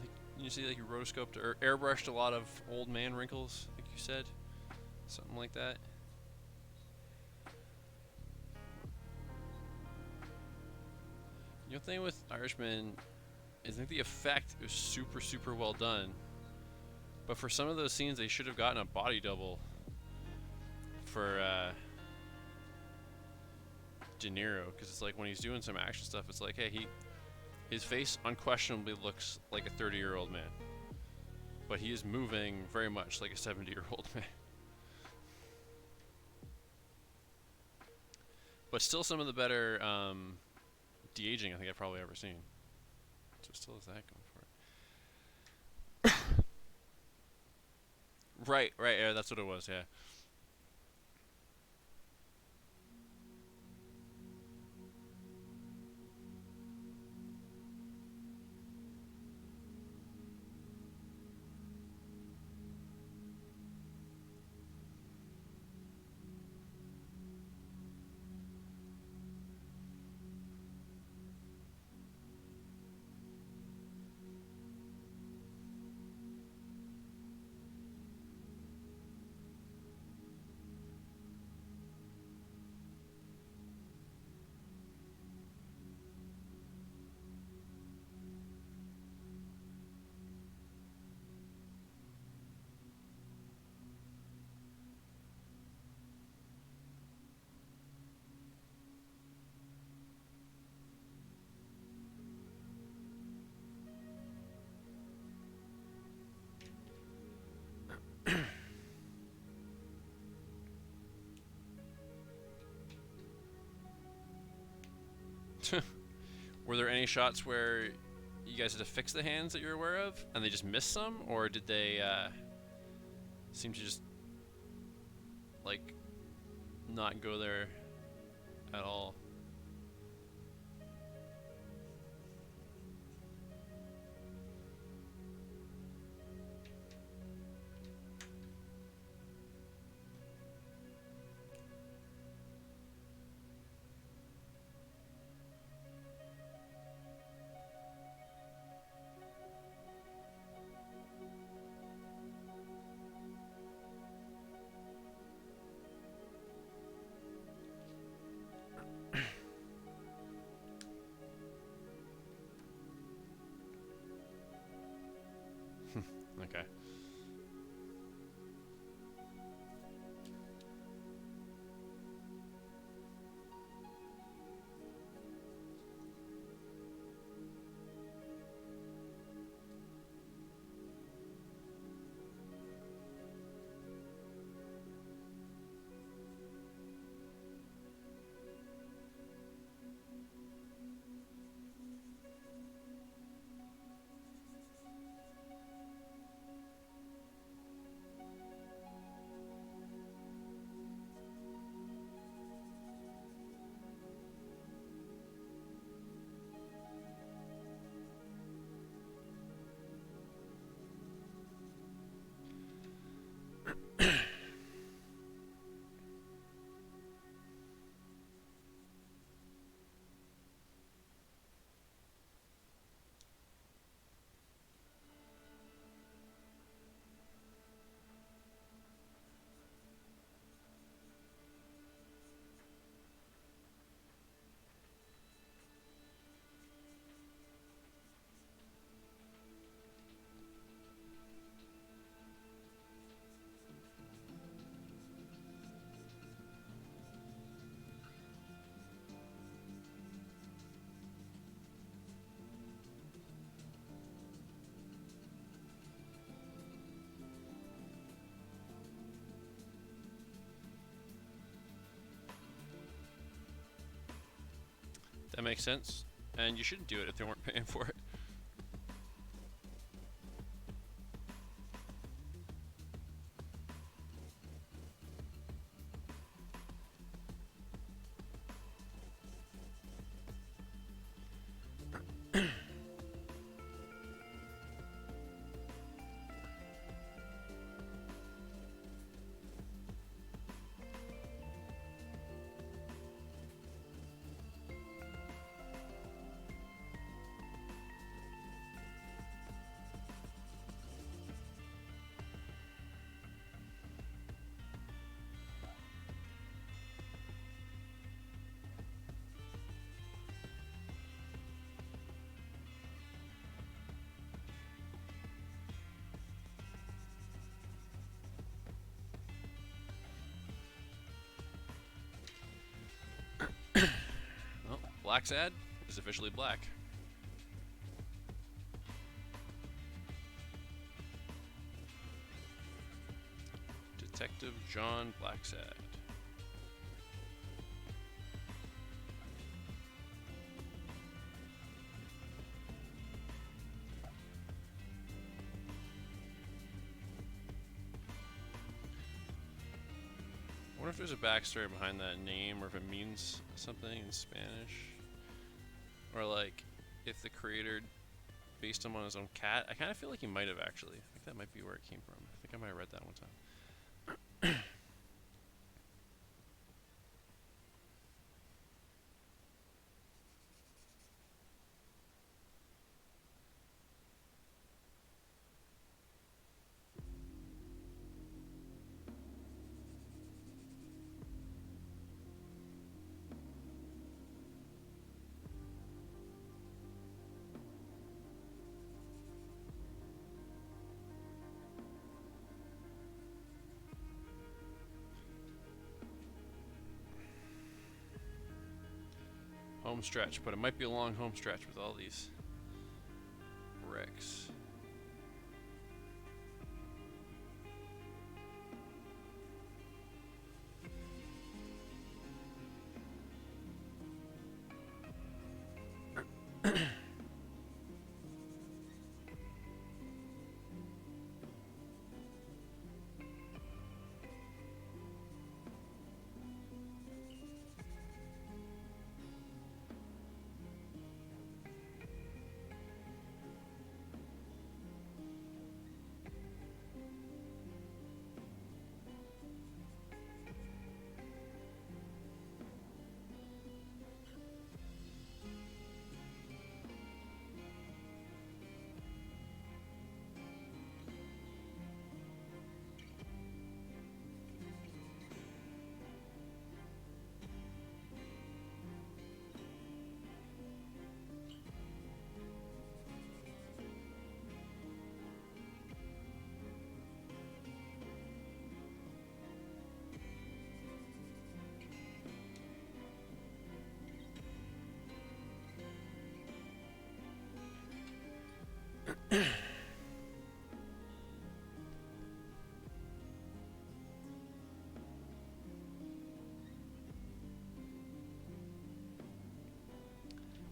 [SPEAKER 2] think you see like you rotoscoped or airbrushed a lot of old man wrinkles, like you said, something like that. You know, the thing with Irishman is I think the effect is super well done, but for some of those scenes they should have gotten a body double for De Niro, because it's like when he's doing some action stuff, it's like, hey, his face unquestionably looks like a 30-year-old man, but he is moving very much like a 70-year-old man. But still, some of the better de-aging I think I've probably ever seen. So still has that going for it. Right, yeah, that's what it was, yeah. Were there any shots where you guys had to fix the hands that you're aware of, and they just missed some, or did they seem to just like not go there at all? Okay. That makes sense. And you shouldn't do it if they weren't paying for it. Blacksad is officially black. Detective John Blacksad. I wonder if there's a backstory behind that name, or if it means something in Spanish, or like if the creator based him on his own cat. I kind of feel like he might have actually. I think that might be where it came from. I think I might have read that one time. Home stretch, but it might be a long home stretch with all these wrecks.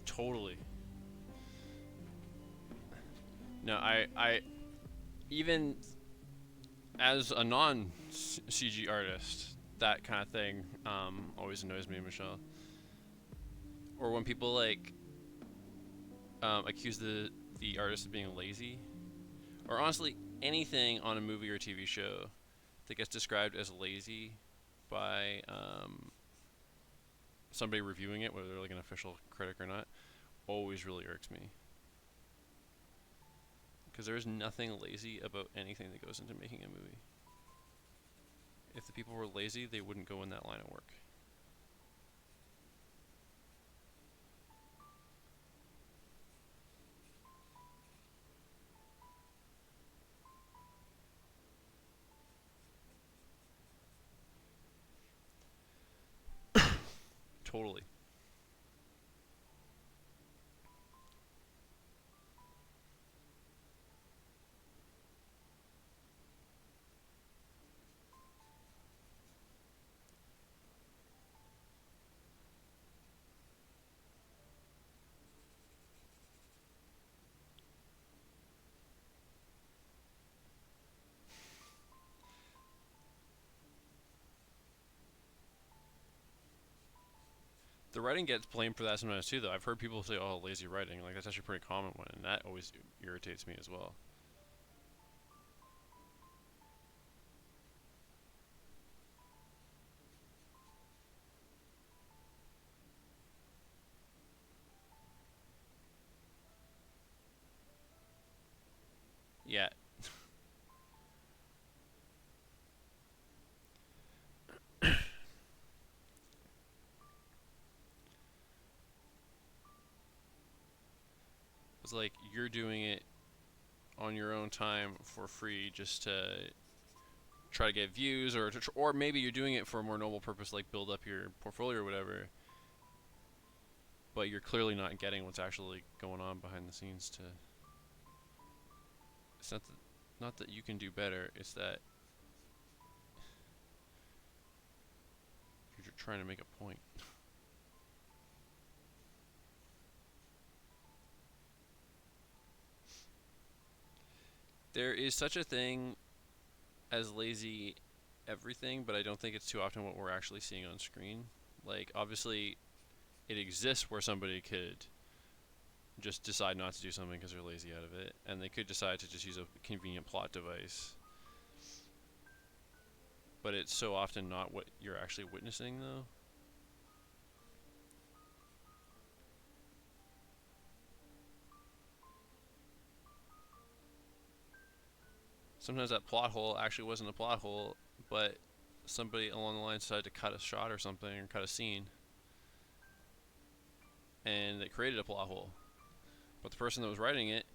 [SPEAKER 2] Totally. No, I even as a non CG artist, that kind of thing always annoys me, Michelle. Or when people like accuse the artist of being lazy, or honestly anything on a movie or TV show that gets described as lazy by somebody reviewing it, whether they're like an official critic or not, always really irks me. Because there is nothing lazy about anything that goes into making a movie. If the people were lazy, they wouldn't go in that line of work. Totally. The writing gets blamed for that sometimes too, though. I've heard people say, "Oh, lazy writing." Like that's actually a pretty common one, and that always irritates me as well. Yeah, it's like you're doing it on your own time for free just to try to get views, or maybe you're doing it for a more noble purpose, like build up your portfolio or whatever. but you're clearly not getting what's actually going on behind the scenes. To it's not that you can do better. It's that you're trying to make a point. There is such a thing as lazy everything, but I don't think it's too often what we're actually seeing on screen. Like, obviously, it exists where somebody could just decide not to do something because they're lazy out of it, and they could decide to just use a convenient plot device. But it's so often not what you're actually witnessing, though. Sometimes that plot hole actually wasn't a plot hole, but somebody along the line decided to cut a shot or something, or cut a scene, and it created a plot hole. But the person that was writing it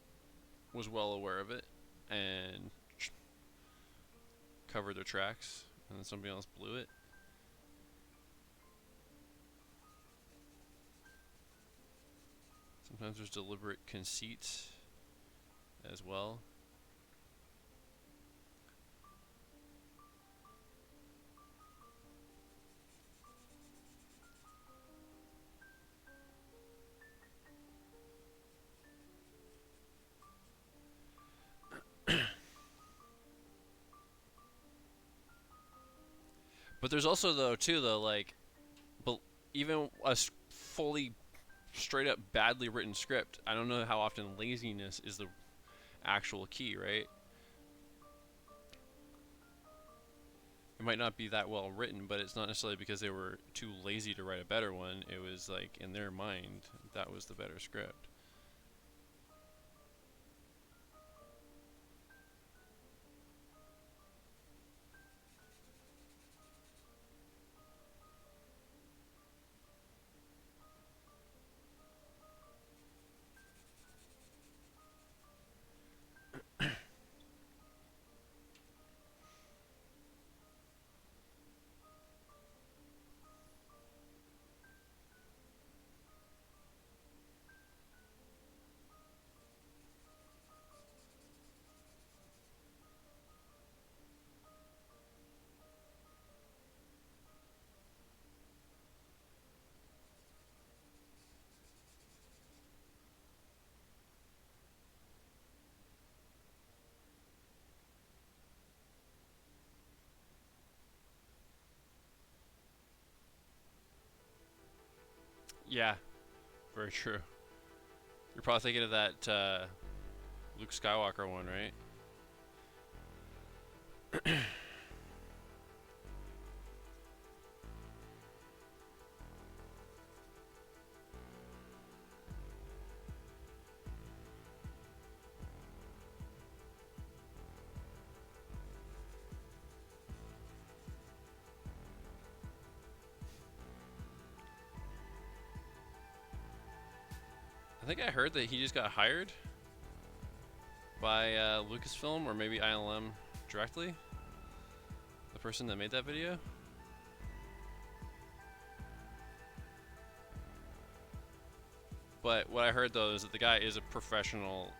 [SPEAKER 2] was well aware of it and covered their tracks, and then somebody else blew it. Sometimes there's deliberate conceit as well. But there's also like, but even a fully straight up badly written script, I don't know how often laziness is the actual key, right? It might not be that well written, but it's not necessarily because they were too lazy to write a better one. It was like in their mind that was the better script. Yeah, very true. You're probably thinking of that Luke Skywalker one, right? I think I heard that he just got hired by Lucasfilm or maybe ILM directly. The person that made that video. But what I heard though is that the guy is a professional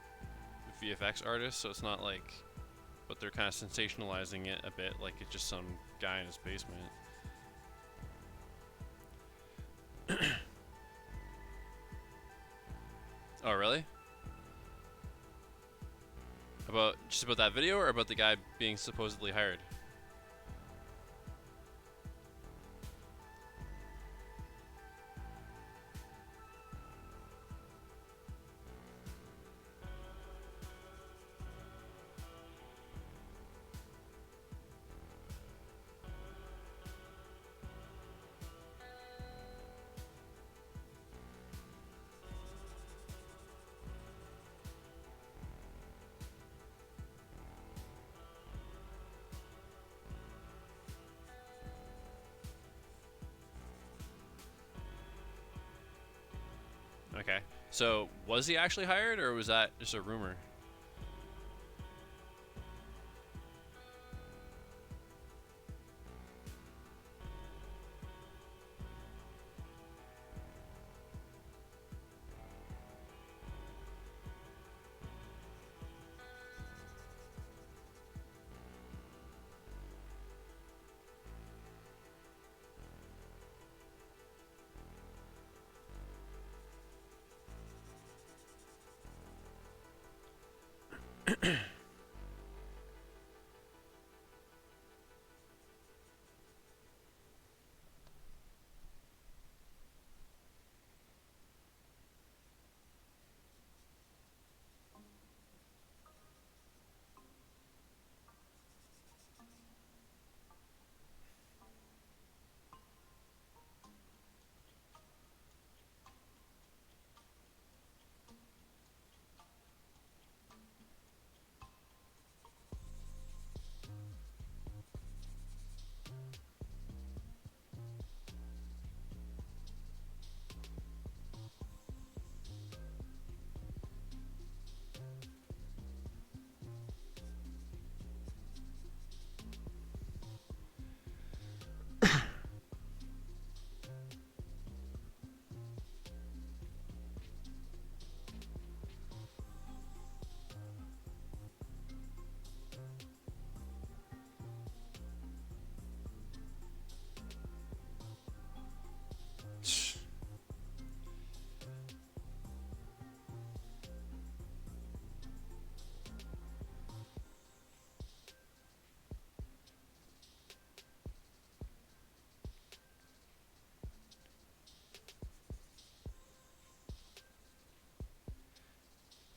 [SPEAKER 2] VFX artist, so it's not like, but they're kind of sensationalizing it a bit, like it's just some guy in his basement. Oh, really? About just about that video, or about the guy being supposedly hired? Okay. So was he actually hired, or was that just a rumor?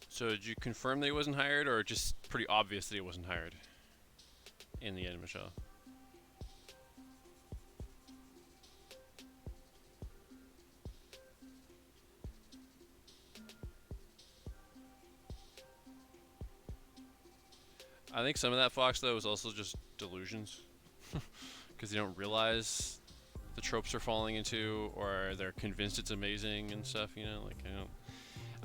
[SPEAKER 2] So did you confirm that he wasn't hired, or just pretty obvious that he wasn't hired in the end, Michelle? I think some of that Fox though is also just delusions, because they don't realize the tropes are falling into, or they're convinced it's amazing and stuff. You know, like I don't.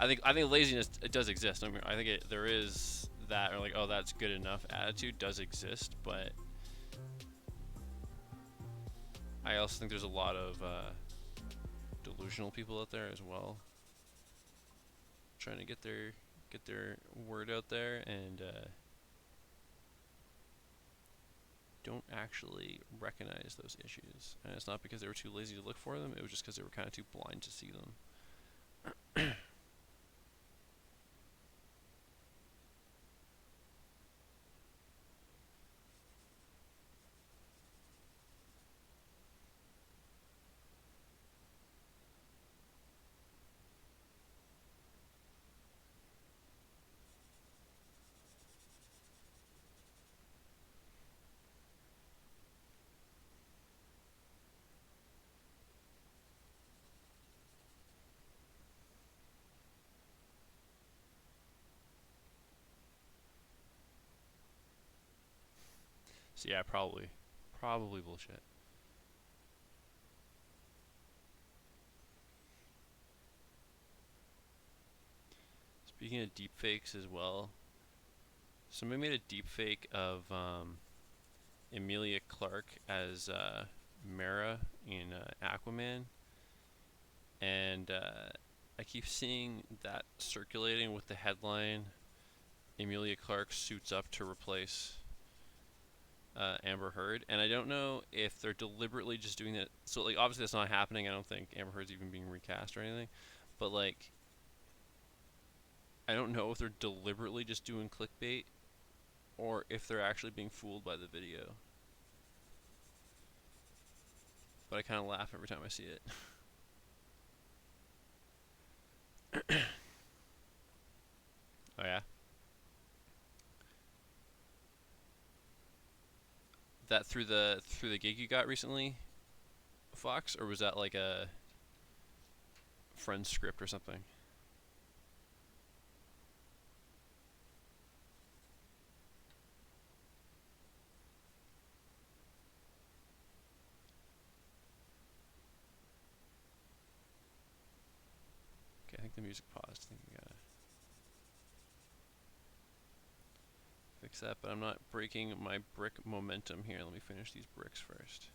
[SPEAKER 2] I think laziness, it does exist. I mean, I think there is that, or like, oh, that's good enough attitude does exist, but I also think there's a lot of delusional people out there as well, trying to get their word out there, and don't actually recognize those issues. And it's not because they were too lazy to look for them, it was just because they were kind of too blind to see them. So yeah, probably bullshit. Speaking of deepfakes as well, somebody made a deepfake of Emilia Clarke as Mera in Aquaman, and I keep seeing that circulating with the headline Emilia Clarke suits up to replace Amber Heard, and I don't know if they're deliberately just doing that. So like obviously that's not happening. I don't think Amber Heard's even being recast or anything, but like I don't know if they're deliberately just doing clickbait or if they're actually being fooled by the video. But I kind of laugh every time I see it. Oh yeah, that through the gig you got recently, Fox, or was that like a friend's script or something? Okay, I think the music paused. I think we gotta fix that, but I'm not breaking my brick momentum here. Let me finish these bricks first.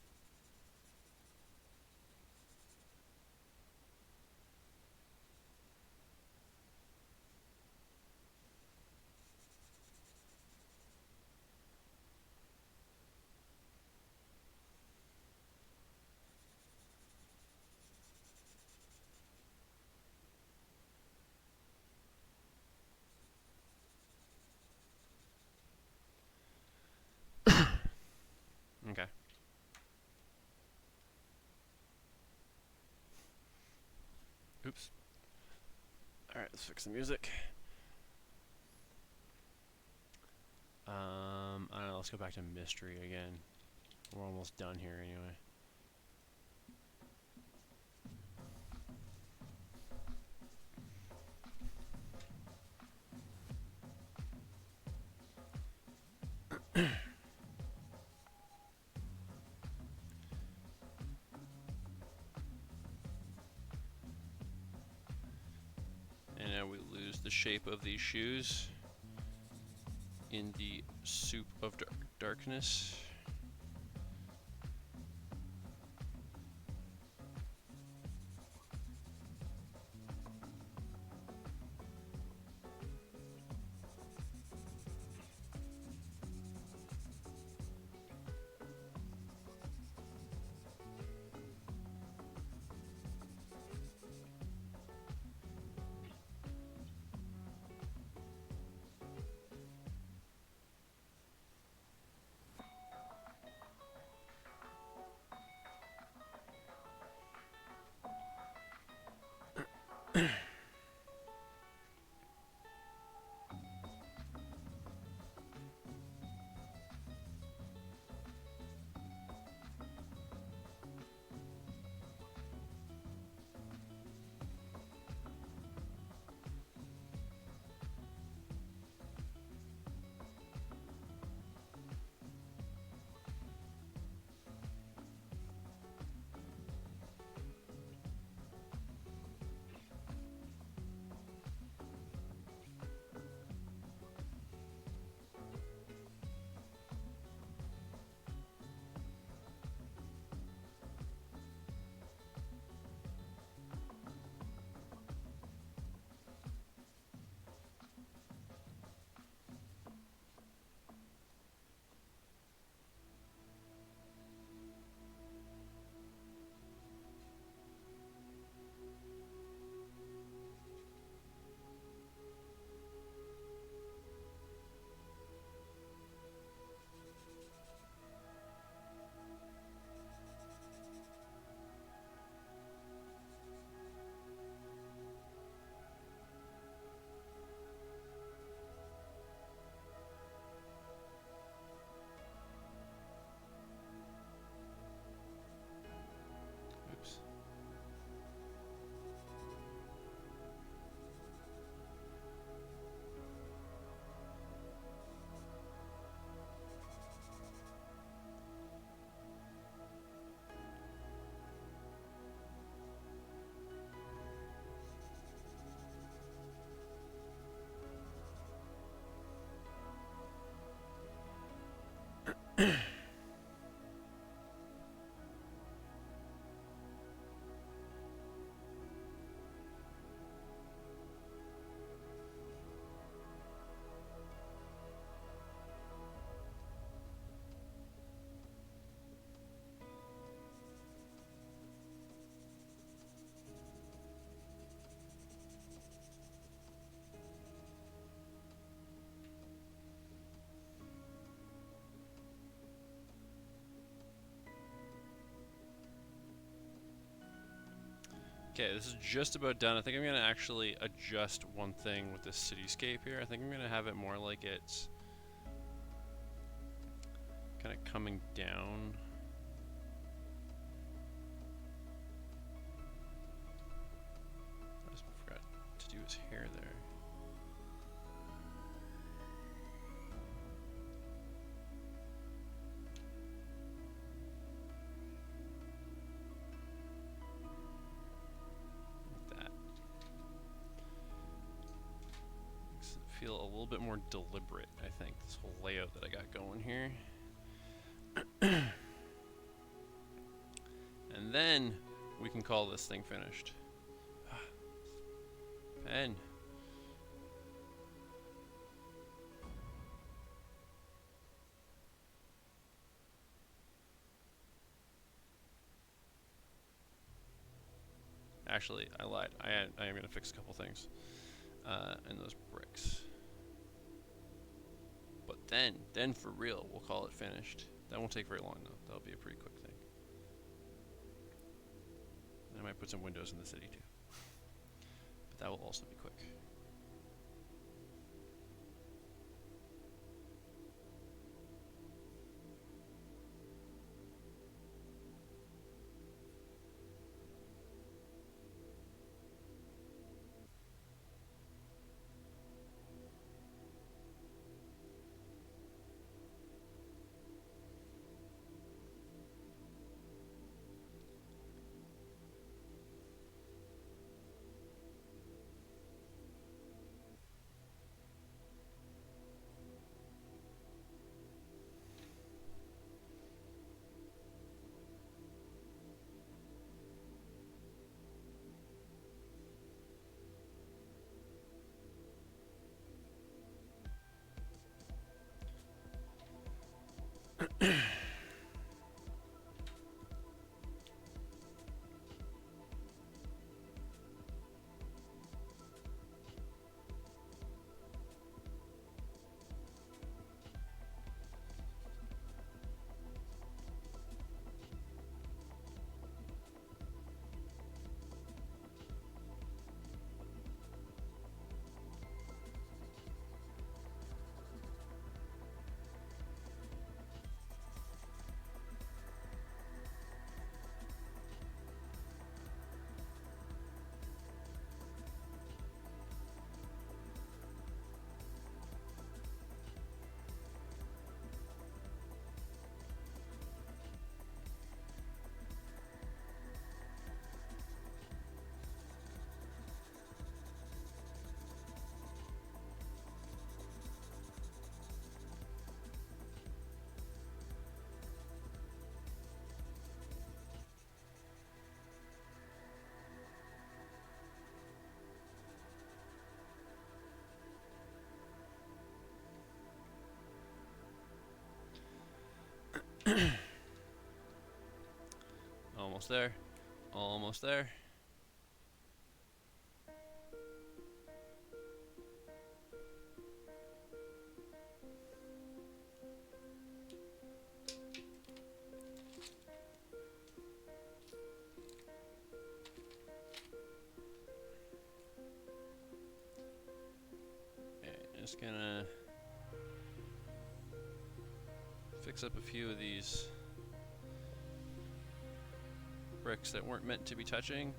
[SPEAKER 2] Oops. Alright, let's fix the music. I don't know, let's go back to mystery again. We're almost done here anyway. And now we lose the shape of these shoes in the soup of darkness. Oops. Okay, this is just about done. I think I'm going to actually adjust one thing with this cityscape here. I think I'm going to have it more like it's kind of coming down. I just forgot to do his hair there. Feel a little bit more deliberate, I think, this whole layout that I got going here. And then we can call this thing finished. Pen. Actually, I lied. I am going to fix a couple things. And those bricks. But then for real, we'll call it finished. That won't take very long though. That'll be a pretty quick thing. And I might put some windows in the city too. That will also be quick. Almost there. Almost there. Okay, just gonna fix up a few of these bricks that weren't meant to be touching.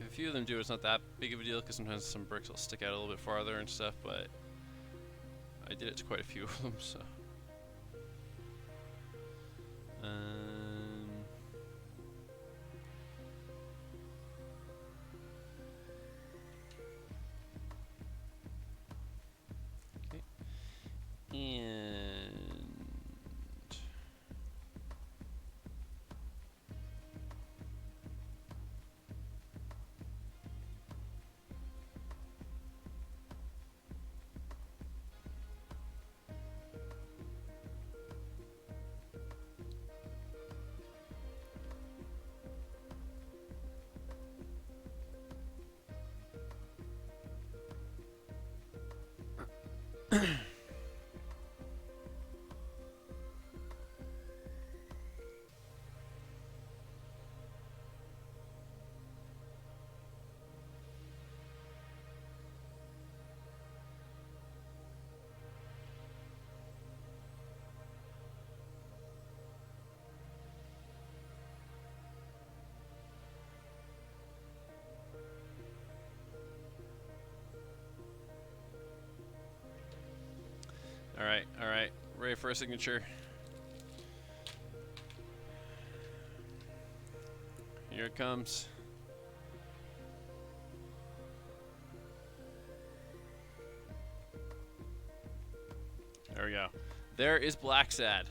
[SPEAKER 2] If a few of them do, it's not that big of a deal because sometimes some bricks will stick out a little bit farther and stuff, but I did it to quite a few of them, so. Okay. And all right, ready for a signature. Here it comes. There we go. There is Blacksad.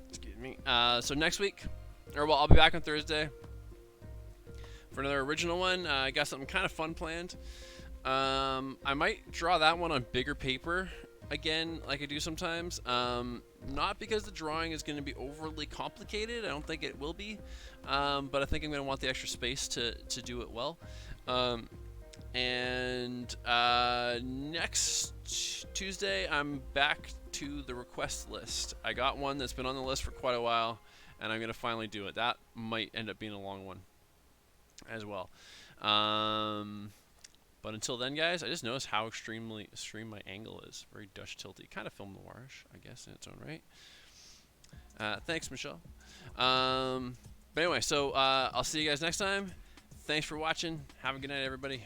[SPEAKER 2] Excuse me. So next week, or well, I'll be back on Thursday for another original one. I got something kind of fun planned. I might draw that one on bigger paper again, like I do sometimes. Not because the drawing is going to be overly complicated. I don't think it will be. But I think I'm going to want the extra space to do it well.
[SPEAKER 1] And next Tuesday, I'm back to the request list. I got one that's been on the list for quite a while, and I'm going to finally do it. That might end up being a long one as well. But until then, guys, I just noticed how extreme my angle is. Very Dutch tilty. Kind of film noirish, I guess, in its own right. Thanks, Michelle. But anyway, so I'll see you guys next time. Thanks for watching. Have a good night, everybody.